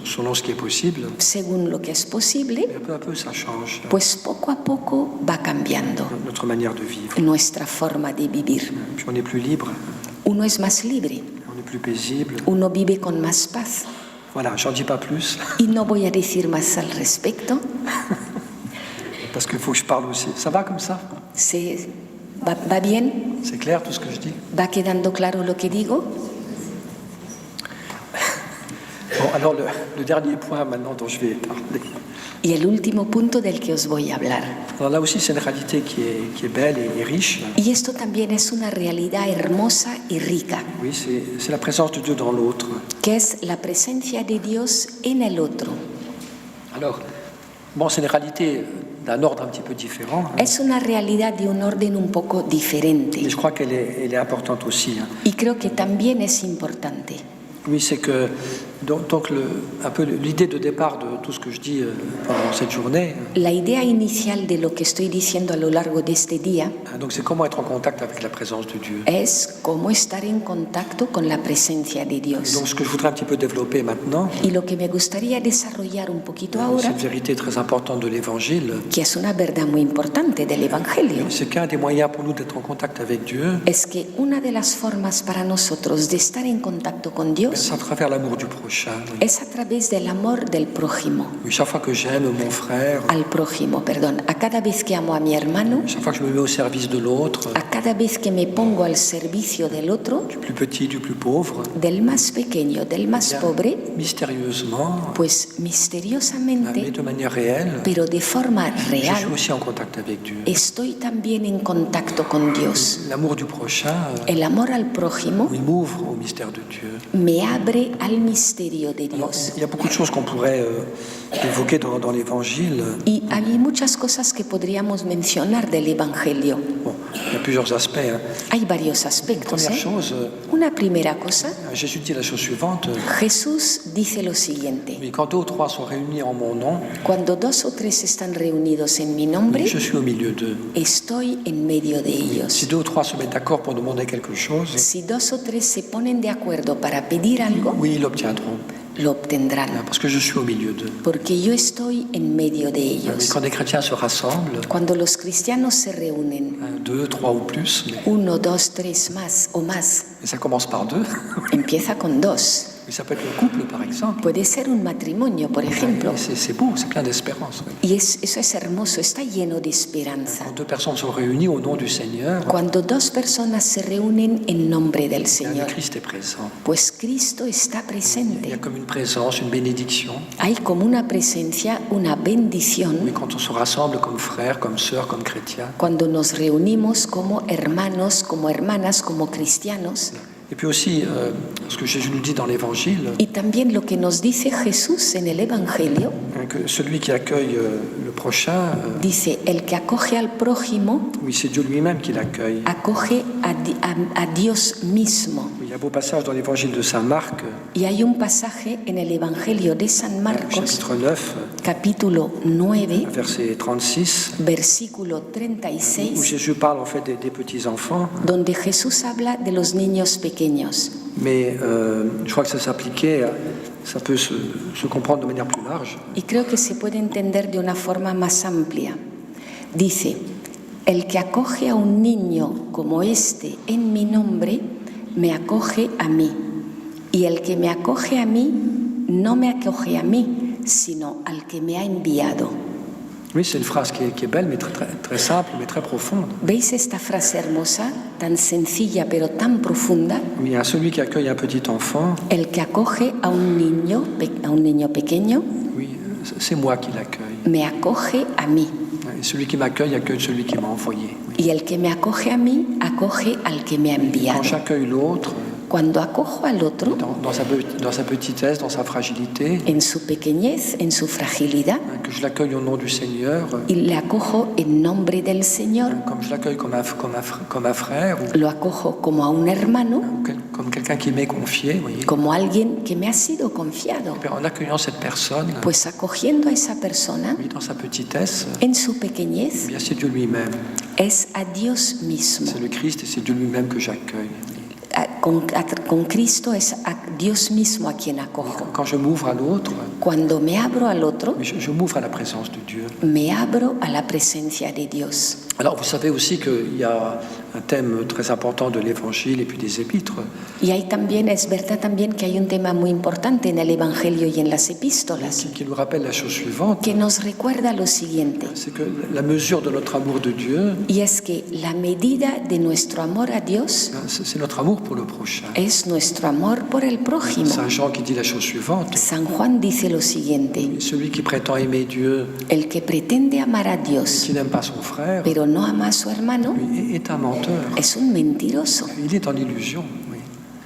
selon ce qui est possible, según lo que es posible, peu à peu ça change pues poco a poco va cambiando notre manière de vivre. nuestra forma de vivir. Puis on est plus libre, Uno es más libre, on est plus paisible. uno vive con más paz. Voilà, j'en dis pas plus, Y no voy a decir más al respecto. parce qu'il faut que je parle aussi. Ça va comme ça? ¿Va bien? C'est clair tout ce que je dis? ¿Va quedando claro lo que digo? Bon, alors le dernier point maintenant dont je vais parler. Y el último punto del que os voy a hablar. Alors là aussi, c'est une réalité qui est belle et riche. Y esto también es una realidad hermosa y rica, Oui, c'est la présence de Dieu dans l'autre. que es la presencia de Dios en el otro. Alors, bon, c'est une réalité d'un ordre un petit peu différent, hein, Es una realidad de un orden un poco mais diferente je crois qu'elle est importante aussi, hein. y creo que también es importante. Oui, c'est que donc un peu l'idée de départ de tout ce que je dis pendant cette journée, La idea inicial de lo que estoy diciendo a lo largo de este día donc c'est comment être en contact avec la présence de Dieu. es cómo estar en contacto con la presencia de Et Dios. donc ce que je voudrais un petit peu développer maintenant, Y lo que me gustaría desarrollar un poquito ahora, cette vérité très importante de l'Évangile, que es una verdad muy importante del Evangelio, c'est qu'un des moyens pour nous d'être en contact avec Dieu, es que una de las formas para nosotros de estar en contacto con Dios c'est à travers l'amour du prochain. es a través del amor del prójimo, Oui, chaque fois que j'aime mon frère, al prójimo, perdón, a cada vez que amo a mi hermano, chaque fois que je me mets au service de l'autre, a cada vez que me pongo al servicio del otro, du plus petit, du plus pauvre, del más pequeño, del más pobre, mystérieusement, pues mais misteriosamente, de manière réelle, pero de forma je suis real, aussi en contact avec Dieu. estoy también en contacto con Dios. L'amour du prochain, El amor al prójimo il m'ouvre au mystère de Dieu. me abre al misterio de Alors, Dios. il y a beaucoup de choses qu'on pourrait évoquer dans l'Évangile. Y hay muchas cosas que podríamos mencionar del Evangelio. Bon, il y a plusieurs aspects, hein. Hay varios aspectos. Première chose, Una primera cosa, Jésus dit la chose suivante. Jesús dice lo siguiente: Oui, quand deux ou trois sont réunis en mon nom, cuando dos o tres están reunidos en mi nombre, je suis au milieu d'eux. estoy en medio de ellos. Si deux ou trois se mettent d'accord pour demander quelque chose, Si dos o tres se ponen de acuerdo para pedir algo, oui, ils l'obtiendront. lo obtendrán, Parce que je suis au milieu d'eux. porque yo estoy en medio de Mais ellos. quand des chrétiens se rassemblent, Cuando los cristianos se reúnen, deux, trois ou plus, uno, dos, tres más o más, mais ça commence par deux. empieza con dos. Mais ça peut être le couple, par exemple. Puede ser un matrimonio, por ejemplo, Et c'est beau, c'est plein d'espérance. Oui. y eso es hermoso, está lleno de esperanza. Quand deux personnes sont réunies au nom du Seigneur, Cuando dos personas se reúnen en nombre del le Señor, Christ est présent. pues Cristo está Il y a presente. comme une présence, une bénédiction. Hay como una presencia, una Oui, bendición quand on se rassemble comme frères, comme sœurs, comme chrétiens. cuando nos reunimos como hermanos, como hermanas, como cristianos. Et puis aussi, ce que Jésus nous dit dans l'Évangile, Y también lo que nos dice Jesús en el Evangelio, que celui qui accueille le prochain, dice, el que acoge al prójimo, oui, c'est Dieu lui-même qui l'accueille. acoge a Dios mismo. Il y a un beau passage dans l'Évangile de Saint Marc, Y hay un pasaje en el Evangelio de San Marcos, chapitre 9, capítulo 9, verset 36, versículo où 36, Jésus parle en fait des petits-enfants, donde Jesús habla de los niños pequeños. mais je crois que ça s'appliquait ça peut se comprendre de manière plus large. y creo que se puede entender de una forma más amplia. Dice, el que acoge a un niño como este en mi nombre, me acoge a mí. Y el que me acoge a mí, no me acoge a mí, sino al que me ha enviado. Oui, c'est une phrase qui est belle, mais très simple, mais très profonde. ¿Veis esta frase hermosa, tan sencilla pero tan profunda? Oui, à celui qui accueille un petit enfant, El que acoge a un niño pequeño, oui, c'est moi qui l'accueille. me acoge a mí. Et celui qui m'accueille accueille celui qui m'a envoyé. Oui. Y el que me acoge a mí, acoge al que me ha enviado. Quand j'accueille l'autre, Cuando acojo al otro, dans sa petitesse, dans sa fragilité, en su pequeñez, en su fragilidad, que je l'accueille au nom du Seigneur, y le acojo en nombre del Señor, comme je l'accueille comme un frère, lo acojo como a un hermano, comme quelqu'un qui m'est confié, vous voyez. como alguien que me ha sido confiado. Et puis, en accueillant cette personne, Pues acogiendo a esa persona, oui, dans sa petitesse, en su pequeñez, eh bien, c'est Dieu lui-même. es a Dios mismo. C'est le Christ et c'est Dieu lui-même que j'accueille. Con Cristo es a Dios mismo a quien acojo. Quand je m'ouvre à l'autre, Cuando me abro al otro, je m'ouvre à la présence de Dieu. me abro a la presencia de Dios. Alors, vous savez aussi qu'il y a un thème très important de l'Évangile et puis des Épîtres. Y hay también, es verdad también que hay un tema muy importante en el Evangelio y en las epístolas Qui nous rappelle la chose suivante, que nos recuerda lo siguiente, c'est que la mesure de notre amour de Dieu, y es que la medida de nuestro amor a Dios c'est notre amour pour le prochain. es nuestro amor por el prójimo. Saint Jean qui dit la chose suivante, San Juan dice lo siguiente, celui qui prétend aimer Dieu, el que pretende amar a Dios qui n'aime pas son frère, pero no ama a su hermano lui, est un menteur. es un mentiroso, Il est en illusion. Oui.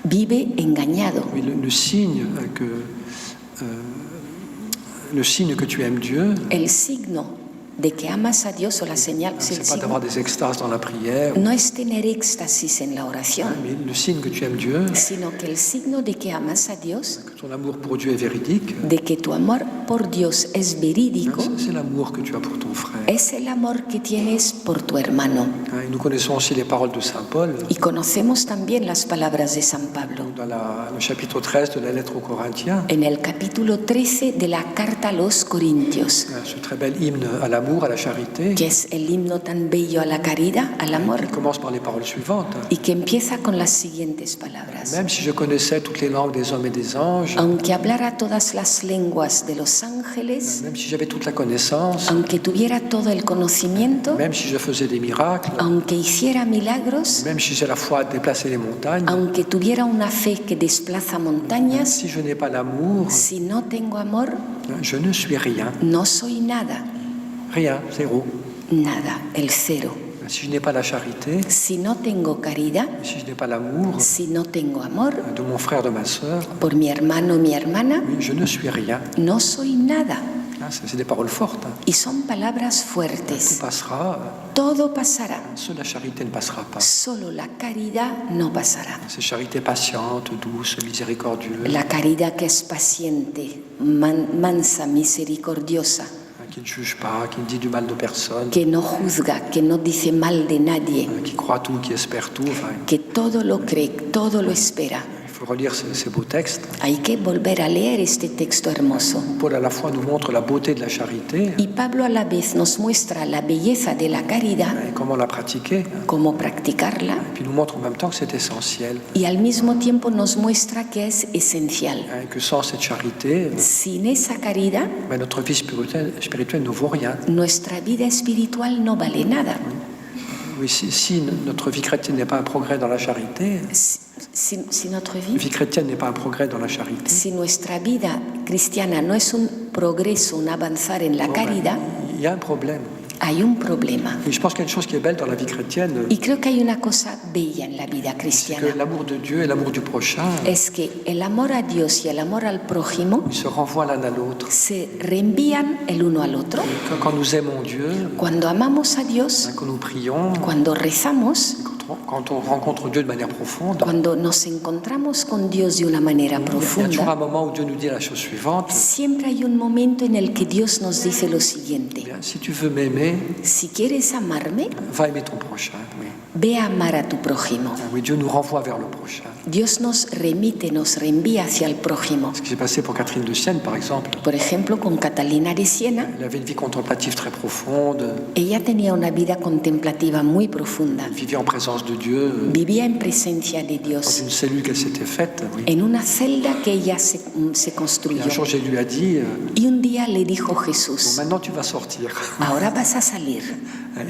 vive engañado. Oui, le signe que tu aimes Dieu, El signo de que amas a Dios o la señal, el c'est pas signo, d'avoir des extases dans la prière, no es tener éxtasis en la oración, mais le signe que tu aimes Dieu, sino que el signo de que amas a Dios, que ton amour pour Dieu est véridique, de que tu amor por Dios es verídico, c'est l'amour que tu as pour ton frère. es el amor que tienes por tu hermano. Et nous connaissons aussi les paroles de Saint Paul Y conocemos también las palabras de San Pablo dans le chapitre 13 de la lettre aux Corinthiens, en el capítulo 13 de la carta a los Corintios, ce très bel hymne à l'amour, à la charité, que es el himno tan bello a la caridad, al amor, qui commence par les paroles suivantes. y que empieza con las siguientes palabras. Même si je connaissais toutes les langues des hommes et des anges, Aunque hablara todas las lenguas de los ángeles, même si j'avais toute la connaissance, aunque tuviera todo el conocimiento, même si je faisais des miracles, aunque hiciera milagros, même si j'ai la foi à déplacer les montagnes, aunque tuviera una fe que desplaza montañas, si je n'ai pas l'amour, si no tengo amor, je ne suis rien. no soy nada, Rien, zéro. nada, el cero. Si je n'ai pas la charité, Si no tengo caridad, si je n'ai pas l'amour si no tengo amor de mon frère, de ma sœur, por mi hermano o mi hermana, oui, je ne suis rien. no soy nada. C'est des paroles fortes. Y son palabras Tout fuertes. passera, Todo pasará, seule la charité ne passera pas. solo la caridad no pasará. C'est charité patiente, douce, miséricordieuse, La caridad que es paciente, mansa, misericordiosa, qui ne juge pas, qui ne dit du mal de personne, que no juzga, que no dice mal de nadie, qui croit tout, qui espère tout. Enfin, que todo lo cree, todo lo espera. il faut relire ces beaux textes. Hay que volver a leer este texto hermoso. Paul à la fois nous montre la beauté de la charité Y Pablo a la vez nos muestra la belleza de la caridad, et comment la pratiquer, cómo practicarla, et puis nous montre en même temps que c'est essentiel, y al mismo tiempo nos muestra que es esencial. que sans cette charité, Sin esa caridad, notre vie spirituelle ne vaut rien. nuestra vida espiritual no vale nada. Oui, si notre vie chrétienne n'est pas un progrès dans la charité, Si notre la vida, vie chrétienne n'est pas un progrès dans la charité, si nuestra vida cristiana no es un progreso, un avanzar en la caridad, il y a un problème. hay un problema. Et je pense qu'il y a une chose qui est belle dans la vie chrétienne, Y creo que hay una cosa bella en la vida c'est cristiana, que l'amour de Dieu et l'amour du prochain, es que el amor a Dios y el amor al prójimo ils se renvoient l'un à l'autre. se reenvían el uno al otro. Quand nous aimons Dieu, Cuando amamos a Dios, quand nous prions, cuando rezamos, quand quand on rencontre Dieu de manière profonde, cuando nos encontramos con Dios de una manera il y a toujours un profunda, moment où Dieu nous dit la chose suivante. siempre hay un momento en el que Dios nos dice lo Eh siguiente: bien, si tu veux m'aimer, si quieres amarme, va aimer ton prochain. Oui. ve a amar a tu prójimo. Oui, Dieu nous renvoie vers le prochain. Dios nos remite, nos reenvía hacia el prójimo. Ce qui s'est passé pour Catherine de Sienne, par exemple. Por ejemplo, con Catalina de Siena, Elle avait une vie contemplative très profonde. ella tenía una vida contemplativa muy profunda. Elle vivait en présence de Dieu, Vivía en presencia de dans Dios, une cellule qu'elle s'était faite. Oui. en una celda que ella se Et construyó. un jour, Jésus lui a dit Y un día le dijo bon, Jesús: maintenant tu vas sortir ahora vas a salir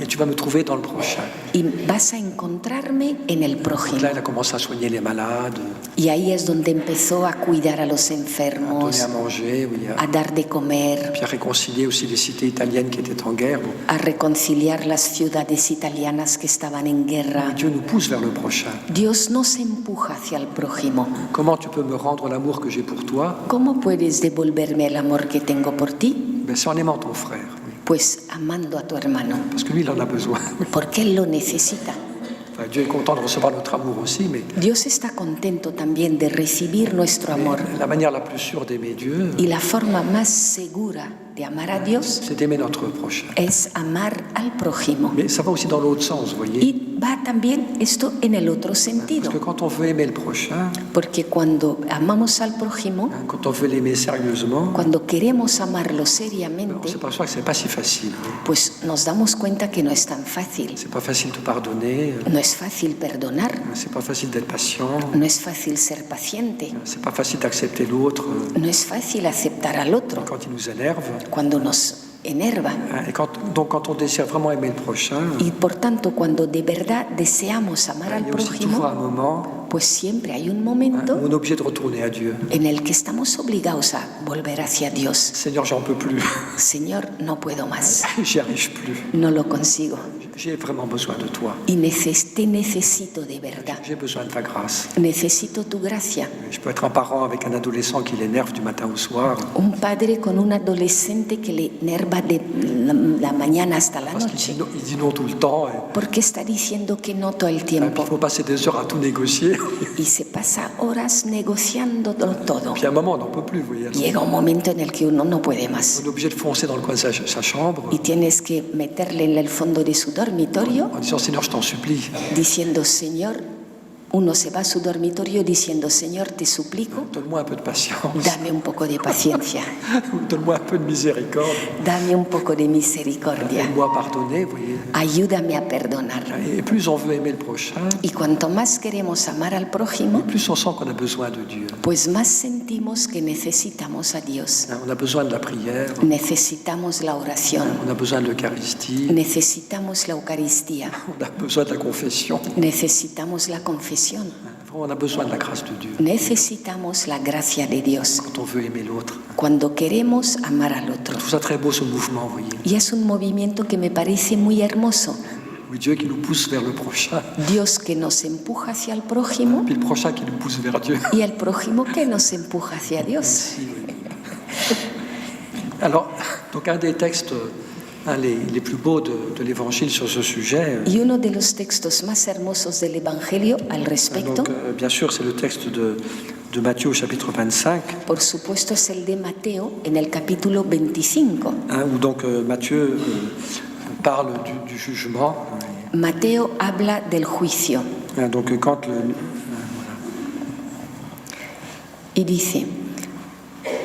et tu vas me trouver dans le prochain. y vas a encontrarme en el Donc prójimo. là, elle a commencé à soigner les malades, Y ahí es donde empezó a cuidar a los à enfermos, donner à manger, oui, a dar de comer, puis à réconcilier aussi les cités italiennes qui étaient en guerre. Bon, a reconciliar las ciudades italianas que estaban en guerra. Dieu nous pousse vers le prochain. Dios nos empuja hacia el prójimo. Comment tu peux me rendre l'amour que j'ai pour toi? ¿Cómo puedes devolverme el amor que tengo por ti? Ben, c'est en aimant ton frère. Oui. Pues amando a tu hermano, Parce que lui, il en a besoin. porque él lo necesita. Enfin, Dieu est content de recevoir notre amour aussi, mais Dios está contento también de recibir nuestro amor. la manière la plus sûre d'aimer Dieu, Y la forma más segura de amar a Dios c'est d'aimer notre prochain. es amar al prójimo. Mais ça va aussi dans l'autre sens, vous voyez. Y va también esto en el otro Parce sentido, que quand on veut aimer le prochain, porque cuando amamos al prójimo, quand on veut l'aimer sérieusement, cuando queremos amarlo on seriamente, s'aperçoit que c'est pas si facile. pues nos damos cuenta que no es tan fácil. C'est pas facile de pardonner, No es fácil perdonar, c'est pas facile d'être patient, no es fácil ser paciente, c'est pas facile d'accepter l'autre no es fácil aceptar al otro quand il nous énerve. cuando nos enerva. Et donc quand on désire vraiment aimer le prochain, Y por tanto, cuando de verdad deseamos amar il al y a aussi toujours un prójimo, moment pues siempre hay un où momento on est obligé de retourner à Dieu. en el que estamos obligados a volver hacia Dios. Seigneur, j'en peux plus, Señor, no puedo más, j'y arrive plus. no lo consigo J'ai vraiment besoin de toi. y te necesito de verdad, J'ai besoin de ta grâce. necesito tu gracia. Je peux être un parent avec un adolescent qui l'énerve du matin au soir Un padre con un adolescente que le enerva de la mañana hasta la parce qu'il noche, dit non, il dit non tout le temps. Et porque está diciendo que no todo el puis il tiempo faut passer des heures à tout négocier. y se pasa horas negociando todo. Puis à un moment, on n'en peut plus, vous voyez. Llega un momento en el que uno no puede más On est obligé de foncer dans le coin de sa chambre y tienes que meterle en el fondo de su dormitorio en disant Seigneur, je t'en supplie, diciendo: Señor, uno se va a su dormitorio diciendo: Señor, te suplico, donne-moi un peu de patience, dame un poco de paciencia, donne-moi un peu de miséricorde, dame un poco de misericordia, aide-moi à pardonner, vous voyez. ayúdame a perdonar. Et plus on veut aimer le prochain, Y cuanto más queremos amar al prójimo, plus on sent qu'on a besoin de Dieu. pues más sentimos que necesitamos a Dios. On a besoin de la prière, Necesitamos la oración, on a besoin de l'Eucharistie, necesitamos la Eucaristía, on a besoin de la confession, necesitamos la confesión, on a besoin de la grâce de Dieu necesitamos la gracia de Dios quand on veut aimer l'autre. cuando queremos amar al Je otro. trouve ça très beau ce mouvement, vous voyez. Y es un movimiento que me parece muy hermoso. Oui, Dieu qui nous pousse vers le prochain, Dios que nos empuja hacia el prójimo puis le prochain qui nous pousse vers Dieu. y el prójimo que nos empuja hacia Dios. Si, oui. Alors, donc un des textes les plus beaux de l'Évangile sur ce sujet, Y uno de los textos más hermosos del Evangelio al respecto, donc, bien sûr, c'est le texte de Matthieu au chapitre 25, por supuesto, es el de Mateo en el capítulo 25. où donc Matthieu parle du jugement. Mateo habla del juicio Donc quand y dice: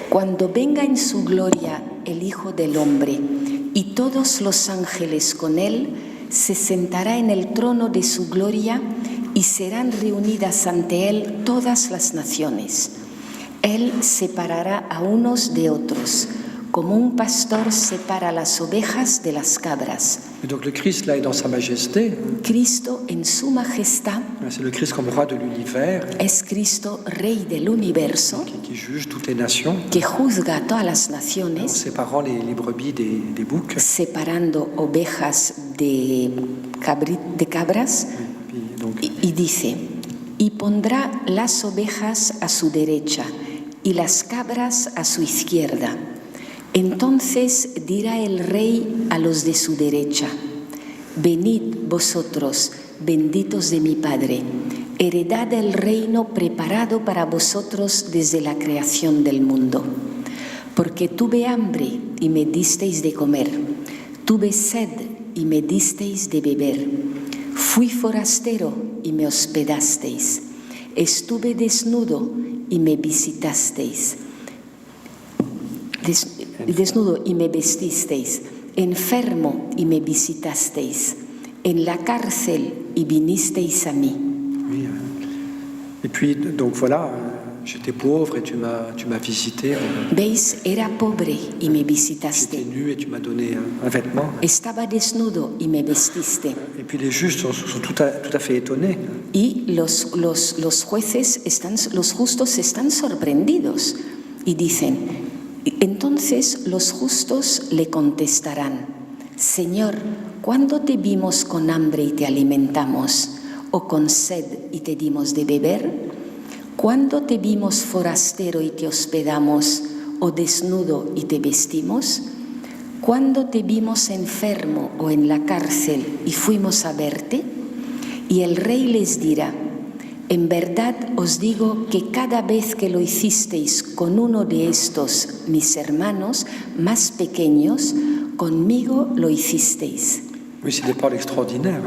cuando venga en su gloria el Hijo del Hombre y todos los ángeles con él, se sentará en el trono de su gloria y serán reunidas ante él todas las naciones. Él separará a unos de otros, como un pastor separa las ovejas de las cabras. Et donc le Christ là est dans sa majesté, Cristo en su majestad c'est le Christ comme roi de l'univers es Cristo, Rey del universo, qui juge toutes les nations, que juzga a todas las en naciones, séparant les brebis des boucs. separando ovejas de cabras, Puis, donc, y dice: y pondrá las ovejas a su derecha y las cabras a su izquierda. Entonces dirá el Rey a los de su derecha: venid vosotros, benditos de mi Padre, heredad del reino preparado para vosotros desde la creación del mundo. Porque tuve hambre y me disteis de comer, tuve sed y me disteis de beber, fui forastero y me hospedasteis, estuve desnudo y me visitasteis, desnudo y me vestisteis, enfermo y me visitasteis, en la cárcel y vinisteis a mí. Oui, et puis, donc voilà, j'étais pauvre et tu m'as visité. ¿Veis? Era pobre y me J'étais visitaste. nu et tu m'as donné un vêtement. Estaba desnudo y me vestiste. Et puis les juges sont tout à fait étonnés. Y los jueces, los justos están sorprendidos y dicen, entonces los justos le contestarán, Señor, ¿cuándo te vimos con hambre y te alimentamos? ¿O con sed y te dimos de beber? ¿Cuándo te vimos forastero y te hospedamos? ¿O desnudo y te vestimos? ¿Cuándo te vimos enfermo o en la cárcel y fuimos a verte? Y el rey les dirá, en verdad os digo que cada vez que lo hicisteis con uno de estos mis hermanos más pequeños, conmigo lo hicisteis. Oui, c'est des paroles extraordinaires,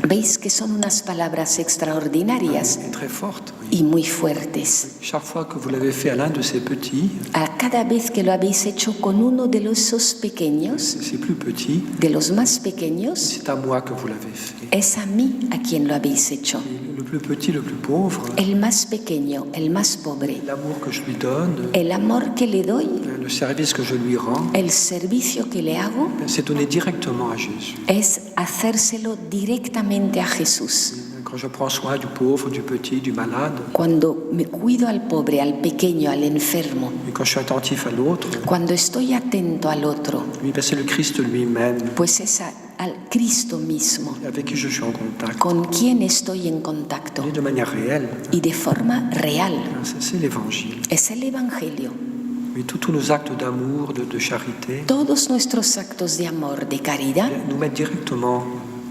Veis que son unas palabras extraordinarias et très fortes. Oui. y muy fuertes. Chaque fois que vous l'avez fait à l'un de ces petits, A cada vez que lo habéis hecho con uno de esos pequeños, c'est plus petit, de los más pequeños, c'est à moi que vous l'avez fait. es a mí a quien lo habéis hecho. Et le plus petit, le plus pauvre, El más pequeño, el más pobre, l'amour que je lui donne, el amor que le doy, le service que je lui rends, el servicio que le hago, c'est donné directement à Jésus. es hacérselo directamente a Jesús. Quand je prends soin du pauvre, du petit, du malade, Cuando me cuido al pobre, al pequeño, al enfermo, et quand je suis attentif à l'autre, cuando estoy atento al otro, oui, ben c'est le Christ lui-même pues es al Cristo mismo avec qui je suis en contact, con quien estoy en contacto et de manière réelle. y de forma real. C'est l'évangile. Es el Evangelio. Mais tous nos actes d'amour, de charité, Todos nuestros actos de amor, de caridad, nous mettent directement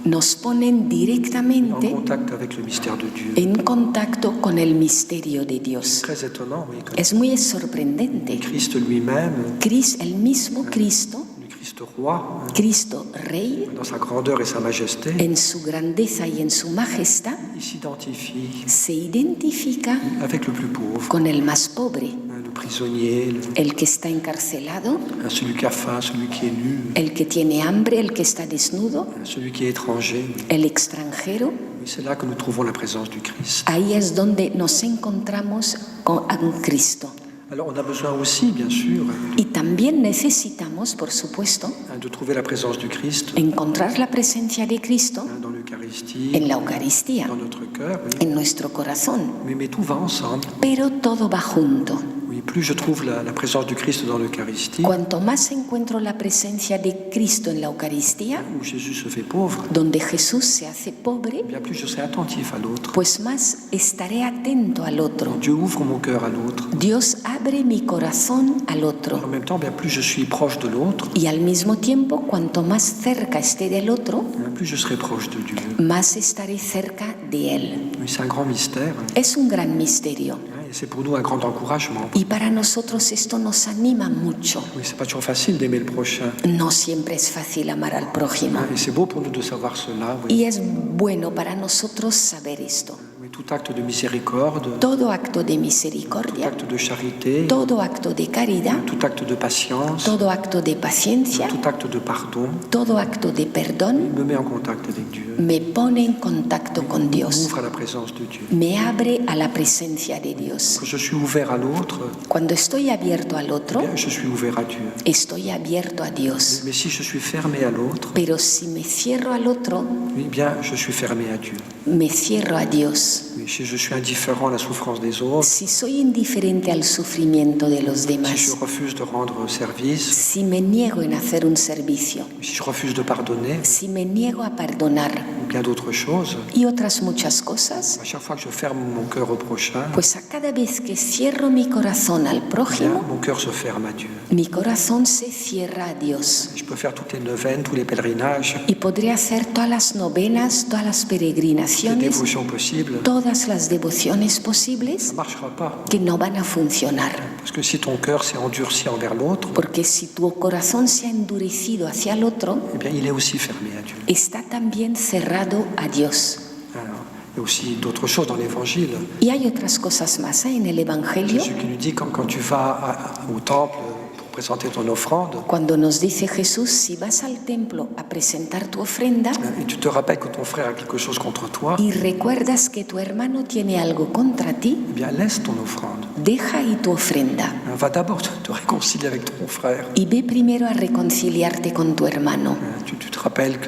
nos ponen en directamente contact avec le mystère de Dieu. en contacto con el misterio de Dios. Très étonnant, oui. Que Es muy sorprendente. Christ lui-même, El mismo Cristo, le Christ roi, Cristo Rey, dans sa grandeur et sa majesté, en su grandeza y en su majestad, il s'identifie se identifica avec le plus pauvre, con el más pobre, le prisonnier, el que está encarcelado, celui qui a faim, celui qui est nu, el que tiene hambre, el que está desnudo, celui qui est étranger. el extranjero. Et c'est là que nous trouvons la présence du Christ. Ahí es donde nos encontramos con Cristo. Alors on a besoin aussi, bien sûr, Y también necesitamos, por supuesto, de trouver la présence du Christ encontrar la presencia de Cristo dans l'Eucharistie, en la Eucaristía, dans notre cœur. Oui. en nuestro corazón. Mais tout va ensemble. Pero todo va junto. Oui, plus je trouve la présence du Christ dans l'Eucharistie, Cuanto más encuentro la presencia de Cristo en la Eucaristía, où Jésus se fait pauvre, donde Jesús se hace pobre, bien plus je serai attentif à l'autre. pues más estaré atento al otro. Dieu ouvre mon cœur à l'autre. Dios abre mi corazón al En otro. même temps, bien plus je suis proche de l'autre, Y al mismo tiempo, cuanto más cerca esté del otro, plus je serai proche de Dieu. más estaré cerca de Él. Oui, c'est un grand mystère. Es un gran misterio. Et c'est pour nous un grand encouragement. Y para nosotros esto nos anima mucho. Oui, c'est pas toujours facile d'aimer le prochain. No siempre es fácil amar al prójimo. Et c'est beau pour nous de savoir cela. Oui. Y es bueno para nosotros saber esto. Oui, tout acte de miséricorde, Todo acto de tout misericordia, acte de charité, todo acto de caridad, tout acte de patience, todo acto de paciencia, tout acte de pardon todo acto de perdón me met en contact avec Dieu, me pone en contacto con Dios, m'ouvre à la présence de Dieu. me abre a la presencia de Dios. Quand je suis ouvert à l'autre, Cuando estoy abierto al otro, bien, je suis ouvert à Dieu. estoy abierto a Dios. Mais si je suis fermé à l'autre, Pero si me cierro al otro, oui, bien, je suis fermé à Dieu. me cierro a Dios. Oui, si je suis indifférent à la souffrance des autres, Si soy indiferente al sufrimiento de los si je demás, refuse de rendre service, si me niego en hacer un servicio, si je refuse de pardonner, si me niego a perdonar, ou bien d'autres choses, y otras muchas cosas, à chaque fois que je ferme mon cœur au prochain, pues a cada vez que cierro mi corazón al eh bien, prójimo, mon cœur se ferme à Dieu. mi corazón se cierra a Dios. Je peux faire toutes les neuvaines, tous les pèlerinages, Y podré hacer todas las novenas, todas las les peregrinaciones, dévotions possibles, todas las devociones ça posibles ne marchera pas. que no van a funcionar. Parce que si ton cœur s'est endurci envers l'autre, Porque si tu corazón se ha endurecido hacia el otro, eh bien, il est aussi fermé à Dieu. está también cerrado a Dios. Alors, il y a aussi d'autres choses dans l'Évangile. Y hay otras cosas más en el Evangelio. Jésus qui nous dit, quand tu vas au temple pour présenter ton offrande, Cuando nos dice Jesús, si vas al templo a presentar tu ofrenda et tu te rappelles que ton frère a quelque chose contre toi, y recuerdas que tu hermano tiene algo contra ti, eh bien, laisse ton offrande. deja ahí tu ofrenda Va d'abord te réconcilier avec ton frère. y ve primero a reconciliarte con tu hermano. Tu te rappelles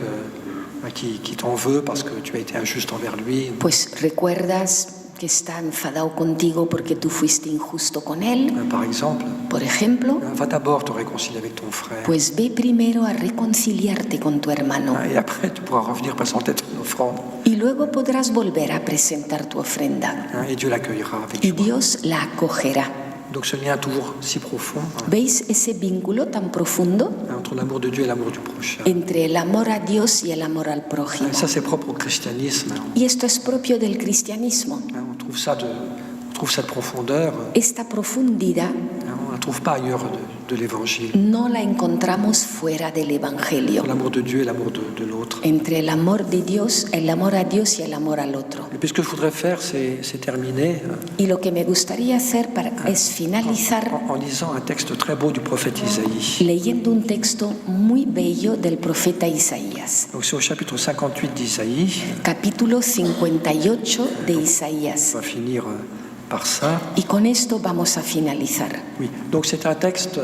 qui t'en veut parce que tu as été injuste envers lui. Pues recuerdas que está enfadado contigo porque tú fuiste injusto con él, Par exemple, por ejemplo. va d'abord te réconcilier avec ton frère. Pues ve primero a reconciliarte con tu hermano Et après, tu pourras revenir présenter ton offrande. y luego podrás volver a presentar tu ofrenda Et Dieu l'accueillera avec y joie. Dios la acogerá. Donc ce lien toujours si profond ¿Veis ese vínculo tan profundo entre l'amour de Dieu et l'amour du prochain. entre el amor a Dios y el amor al prójimo? Et ça, c'est propre au christianisme. Y esto es propio del cristianismo. On trouve cette profondeur, Esta profundidad on ne la trouve pas ailleurs de l'Évangile. no la encontramos fuera del Evangelio, L'amour de Dieu et l'amour de l'autre. entre el amor de Dios, el amor a Dios y el amor al otro. Et puis ce que je voudrais faire, c'est terminer Y lo que me gustaría hacer es finalizar en lisant un texte très beau du prophète Isaïe. leyendo un texto muy bello del profeta Isaías, Donc c'est au chapitre 58 d'Isaïe. capítulo 58 de Isaías. On va finir par ça. Y con esto vamos a finalizar. Oui. Donc c'est un texte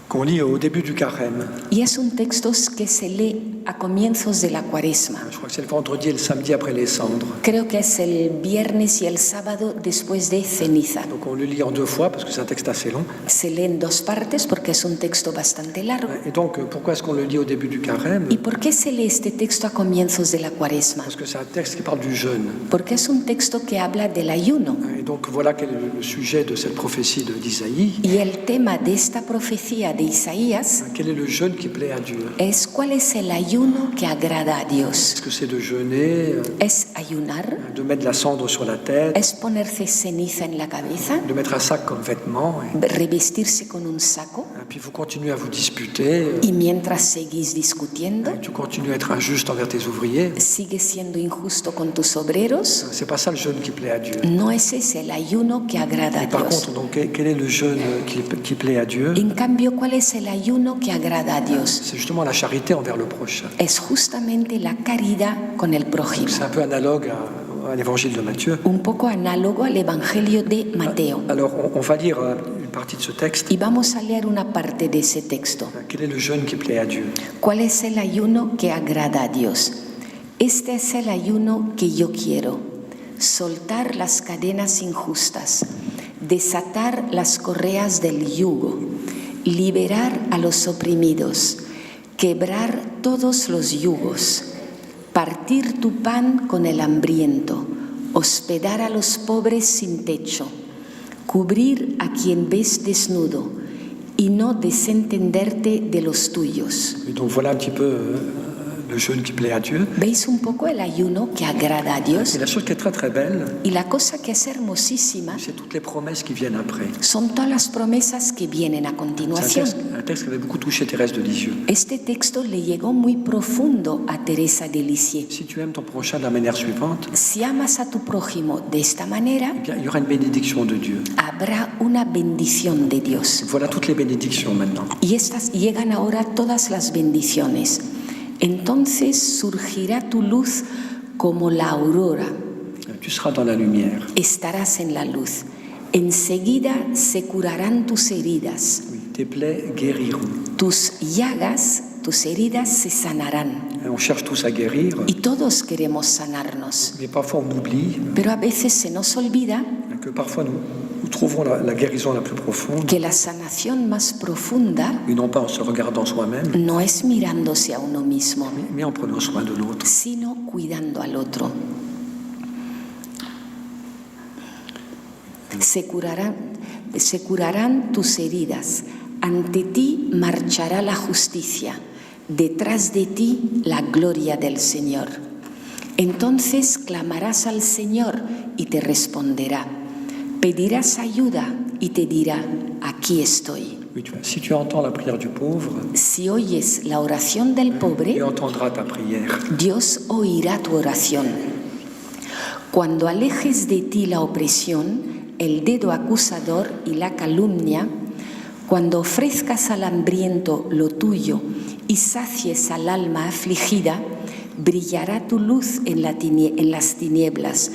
qu'on lit au début du carême. Y es un texto que se lee a comienzos de la Cuaresma. Je crois que c'est le vendredi et le samedi après les cendres. Creo que es el viernes y el sábado después de ceniza. Donc on le lit en deux fois parce que c'est un texte assez long. Se lee en dos partes porque es un texto bastante largo. Et donc pourquoi est-ce qu'on le lit au début du carême? ¿Y por qué se lee este texto a comienzos de la Cuaresma? Parce que c'est un texte qui parle du jeûne. Porque es un texto que habla del ayuno. Et donc voilà quel est le sujet de cette prophétie d'Isaïe. Y el tema de esta profecía de Isaías Quel est le jeûne qui plaît à Dieu? es cuál es el ayuno que agrada a Dios. Est-ce que c'est de jeûner, Es ayunar, de mettre de la cendre sur la tête, es ponerse ceniza en la cabeza, de mettre un sac comme vêtement, revestirse con un saco et puis vous continuez à vous disputer, y mientras seguís discutiendo, tu continues à être injuste envers tes ouvriers. sigues siendo injusto con tus obreros. C'est pas ça le jeûne qui plaît à Dieu. No es ese el ayuno que agrada a Par Dios. contre, donc, quel est le jeûne qui plaît à Dieu? En cambio, ¿cuál es el ayuno que agrada a Dios? C'est justement la charité envers le prochain. Es justamente la caridad con el prójimo. C'est un peu analogue à l'évangile de Matthieu. Un poco análogo al Evangelio de Mateo. Alors, on va lire une partie de ce texte. Y vamos a leer una parte de ese texto. Quel est le jeûne qui plaît à Dieu? ¿Cuál es el ayuno que agrada a Dios? Este es el ayuno que yo quiero. Soltar las cadenas injustas, desatar las correas del yugo, liberar a los oprimidos, quebrar todos los yugos, partir tu pan con el hambriento, hospedar a los pobres sin techo, cubrir a quien ves desnudo y no desentenderte de los tuyos. Et donc voilà un petit peu le jeûne qui plaît à Dieu. ¿Veis un poco el ayuno que agrada a Dios? Et la chose qui est très très belle, Y la cosa que es hermosísima c'est toutes les promesses qui viennent après. son todas las promesas que vienen a C'est continuación. un texte qui avait beaucoup touché Thérèse de Lisieux. Este texto le llegó muy profundo a Teresa de Lisieux. Si tu aimes ton prochain de la manière suivante, Si amas a tu prójimo de esta manera, eh bien, il y aura une bénédiction de Dieu. habrá una bendición de Dios. Voilà toutes les bénédictions maintenant. Y estas llegan ahora todas las bendiciones. Entonces surgirá tu luz como la aurora. Tu seras dans la lumière. Estarás en la luz. Enseguida se curarán tus heridas. Oui, tes plaies guériront. Tus llagas, tus heridas se sanarán. On cherche tous à guérir, Y todos queremos sanarnos. mais parfois on oublie Pero a veces se nos olvida que parfois nous trouverons la guérison la plus profonde, que la sanación más profunda et non pas en se regardant soi-même, no es mirándose a uno mismo, mais en prenant soin de l'autre. sino cuidando al otro. Se curarán tus heridas, ante ti marchará la justicia, detrás de ti la gloria del Señor. Entonces clamarás al Señor y te responderá. Pedirás ayuda y te dirá, aquí estoy. Oui, si tu entends la prière du pauvre, Si oyes la oración del il pobre, entendra ta prière. Dios oirá tu oración. Cuando alejes de ti la opresión, el dedo acusador y la calumnia, cuando ofrezcas al hambriento lo tuyo y sacies al alma afligida, brillará tu luz en las tinieblas.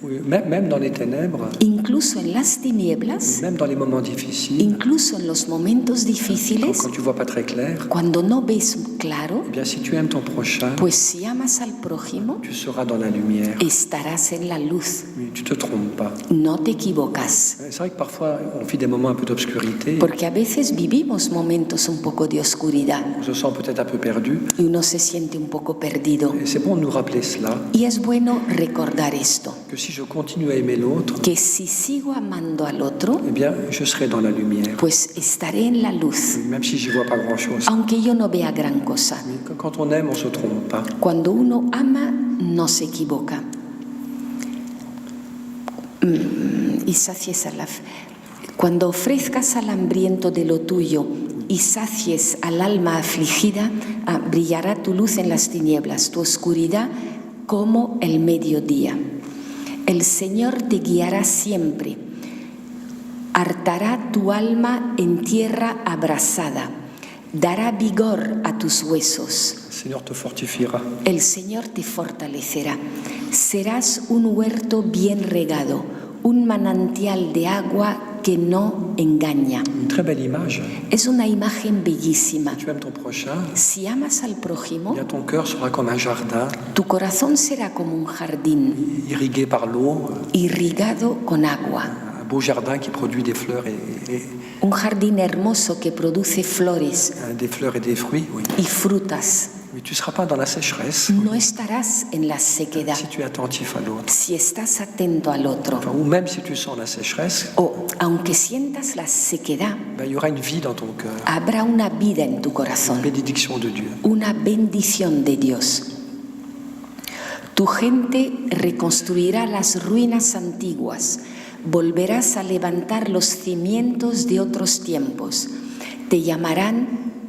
Oui, même dans les ténèbres, Incluso en las tinieblas, même dans les moments difficiles, incluso en los momentos difíciles, quand tu vois pas très clair, cuando no ves claro, eh bien si tu aimes ton prochain, pues si amas al prójimo, tu seras dans la lumière. estarás en la luz. Oui, tu te trompes pas. No te equivocas. C'est vrai que parfois on vit des moments un peu d'obscurité, Porque a veces vivimos momentos un poco de oscuridad on se sent peut-être un peu perdu, y uno se siente un poco perdido. et c'est bon de nous rappeler cela, Y es bueno recordar esto, que si je continue à aimer l'autre, que si sigo amando al otro, eh bien je serai dans la lumière, pues estaré en la luz, même si j'y vois pas grand-chose. aunque yo no vea gran cosa. Mais quand on aime, on se trompe pas. Cuando uno ama, no se equivoca. Y sacies cuando ofrezcas al hambriento de lo tuyo y sacies al alma afligida, brillará tu luz en las tinieblas, tu oscuridad como el mediodía. El Señor te guiará siempre, hartará tu alma en tierra abrasada, dará vigor a tus huesos. Le Seigneur te fortifiera. El Señor te fortalecerá. Serás un huerto bien regado, un manantial de agua que no engaña. Une très belle image. Es una imagen bellísima. Tu aimes ton prochain, Si amas al eh prójimo, bien ton cœur sera comme un jardin tu corazón será como un jardín irrigué par l'eau, irrigado con agua. un beau jardin qui produit des fleurs Un jardín hermoso que produce flores des fleurs et des fruits. Oui. y frutas. Mais tu ne seras pas dans la sécheresse No estarás en la sequedad si tu es attentif à l'autre. si estás atento al otro. Enfin, ou même si tu sens la sécheresse, O aunque sientas la sequedad, ben, il y aura une vie dans ton cœur, habrá una vida en tu une corazón, bénédiction de Dieu. una bendición de Dios. Tu gente reconstruirá las ruinas antiguas, volverás a levantar los cimientos de otros tiempos. Te llamarán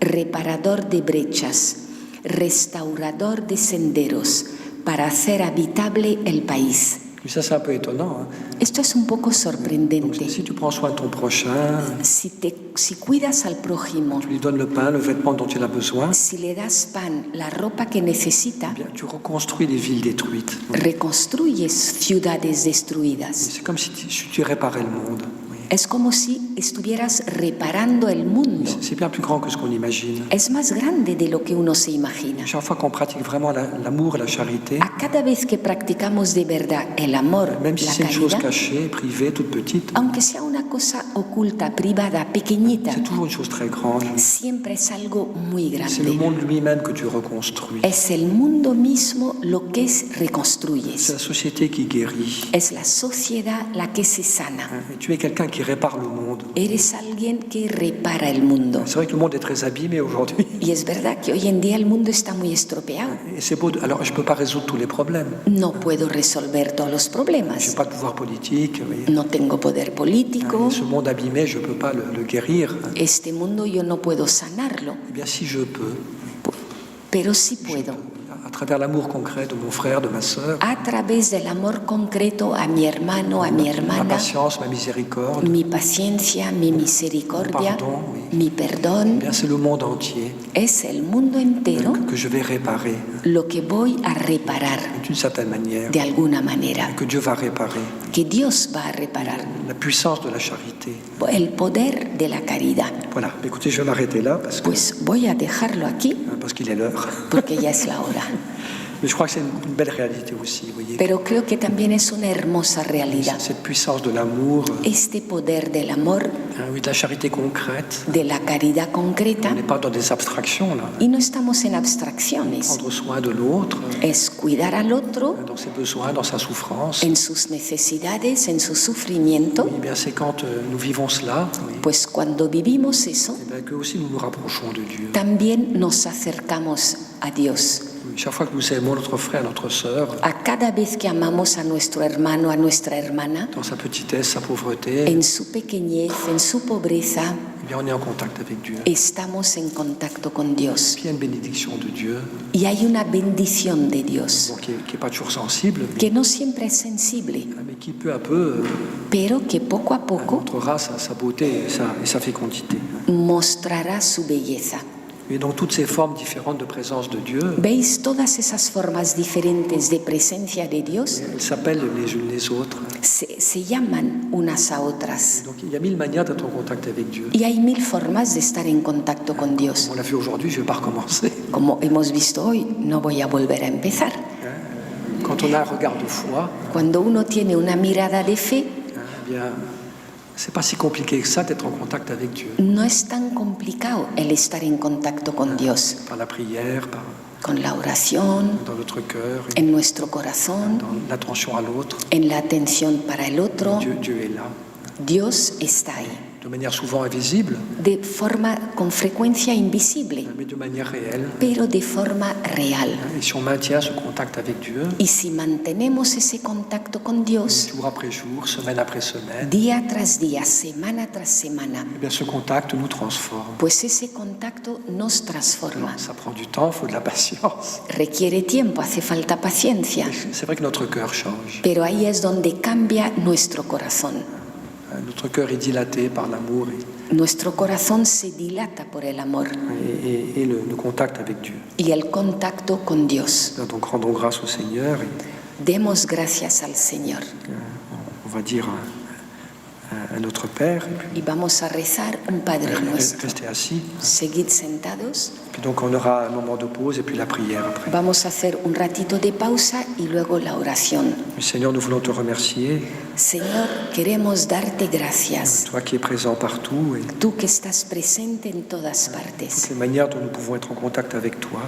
reparador de brechas, restaurador de senderos, para hacer habitable el país. Mais ça, c'est un peu étonnant. Hein. Esto es un poco Donc, sorprendente. si tu prends soin de ton prochain, Si cuidas al prójimo, tu lui donnes le pain, le vêtement dont il a besoin, si le das pan, la ropa que necesita, eh bien, tu reconstruis les villes détruites. reconstruyes ciudades Et destruidas. c'est comme si tu réparais le monde. Oui. Es como si estuvieras reparando el mundo. C'est bien plus grand que ce qu'on imagine. Es más grande de lo que uno se imagina. Chaque fois qu'on pratique vraiment l'amour, la charité, A cada vez que practicamos de verdad el amor, même si la c'est une chose caridad, cachée, privée, toute petite, aunque sea una cosa oculta, privada, pequeñita, c'est toujours une chose très grande. siempre es algo muy C'est le grande. monde lui-même que tu reconstruis. Es el mundo mismo lo que C'est reconstruyes. la société qui guérit. Es la sociedad la que se sana. Et tu es quelqu'un qui répare le monde. Eres alguien que repara el mundo. C'est vrai que le monde est très abîmé aujourd'hui. Y es verdad que hoy en día el mundo está muy estropeado. Et c'est beau. Alors, je ne peux pas résoudre tous les problèmes. No puedo resolver todos los Je n'ai problemas. pas de pouvoir politique. Oui. No tengo poder político. Ce monde abîmé, je ne peux pas le guérir. Este mundo yo no puedo sanarlo. Eh bien, si je peux, Pero sí puedo. à travers l'amour concret de mon frère, de ma sœur, A través del amor concreto a mi hermano, a mi ma hermana, patience, ma miséricorde, mi paciencia, mi misericordia, pardon, oui. mi Eh perdón, bien, c'est le monde entier es el mundo entero que je vais réparer lo que voy a reparar d'une certaine manière, de alguna manera, que Dieu va réparer. que Dios va a reparar. La puissance de la charité. El poder de la caridad. Voilà. Écoutez, je vais m'arrêter là parce Pues voy a dejarlo aquí qu'il est l'heure. porque ya es la hora. Mais je crois que c'est une belle réalité aussi, vous voyez. Pero creo que también es una hermosa realidad. Cette puissance de l'amour, Este poder del amor, oui, de la charité concrète. de la caridad concreta, On n'est pas dans des abstractions, là. y no estamos en abstracciones. Prendre soin de l'autre, Es cuidar al otro dans ses besoins, dans sa souffrance. en sus necesidades, en su sufrimiento. Oui, bien c'est quand nous vivons cela, oui, Pues cuando vivimos eso, eh bien, que aussi nous nous rapprochons de Dieu. también nos acercamos a Dios. Oui, chaque fois que nous aimons notre frère, notre sœur, A cada vez que amamos a nuestro hermano, a nuestra hermana, dans sa petitesse, sa pauvreté, en su pequeñez, en su pobreza, eh bien, on est en contact avec Dieu. estamos en contacto con Dios. Puis il y a une bénédiction de Dieu, Y hay una bendición de Dios bon, qui n'est pas toujours sensible, que no siempre es sensible, mais qui peu à peu pero que poco a poco montrera sa beauté et sa fécondité. mostrará su belleza. Et donc toutes ces formes différentes de présence de Dieu, ¿Veis todas esas formas diferentes de presencia de Dios? elles s'appellent les unes les autres. Se llaman unas a otras. Donc il y a mille manières d'être en contact avec Dieu. Y hay 1000 formas de estar en contacto con Dios. On l'a vu aujourd'hui, je ne vais pas recommencer. Como hemos visto hoy, no voy a volver a empezar. Quand on a un regard de foi, Cuando uno tiene una mirada de fe, eh bien, c'est pas si compliqué que ça d'être en contact avec Dieu. no es tan complicado el estar en contacto con Dios, Par la prière, con la oración, dans notre cœur, en nuestro corazón, dans l'attention à l'autre. en la atención para el otro. Dieu est là, Dios está ahí, de manière souvent invisible, de forma con frecuencia invisible, mais de manière réelle. pero de forma real. Et si on maintient ce contact avec Dieu, Y si mantenemos ese contacto con Dios, jour après jour, semaine après semaine, día tras día, semana tras semana, eh bien, ce contact nous transforme. pues ese contacto nos transforma. Ça prend du temps, il faut de la patience. Requiere tiempo, hace falta paciencia, C'est vrai que notre cœur change. pero ahí es donde cambia nuestro corazón. Notre cœur est dilaté par l'amour Nuestro corazón se dilata por el amor et le contact avec Dieu. y el contacto con Dios. Donc rendons grâce au Seigneur et Demos gracias al Señor on va dire à notre Père et puis y vamos a rezar un Padre Nuestro. rester assis. Seguid sentados. Puis donc on aura un moment de pause et puis la prière après. Vamos a hacer un ratito de pausa y luego la oración. Seigneur, nous voulons te remercier, Señor, queremos darte gracias. toi qui es présent partout et Tú que estás presente en todas partes. les manières dont nous pouvons être en contact avec toi,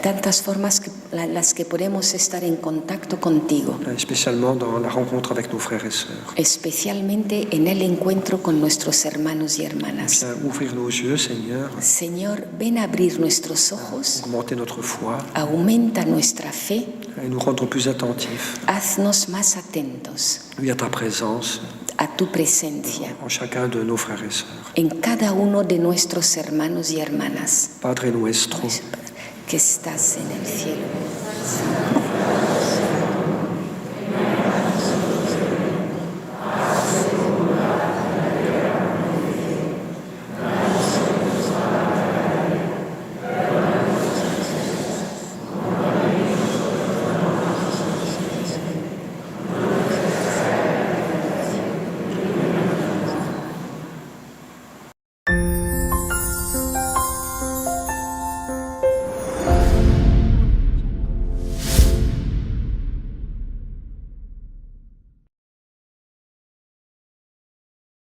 Tantas formas las que podemos estar en contacto contigo, spécialement dans la rencontre avec nos frères et sœurs. especialmente en el encuentro con nuestros hermanos y hermanas. Viens ouvrir nos yeux, Seigneur, Señor, ven a abrir nuestros ojos, augmenter notre foi aumenta nuestra fe, et nous rendre plus attentifs haznos más atentos à ta présence a tu presencia en chacun de nos frères et sœurs. en cada uno de nuestros hermanos y hermanas. Padre nuestro, Que estás en el cielo.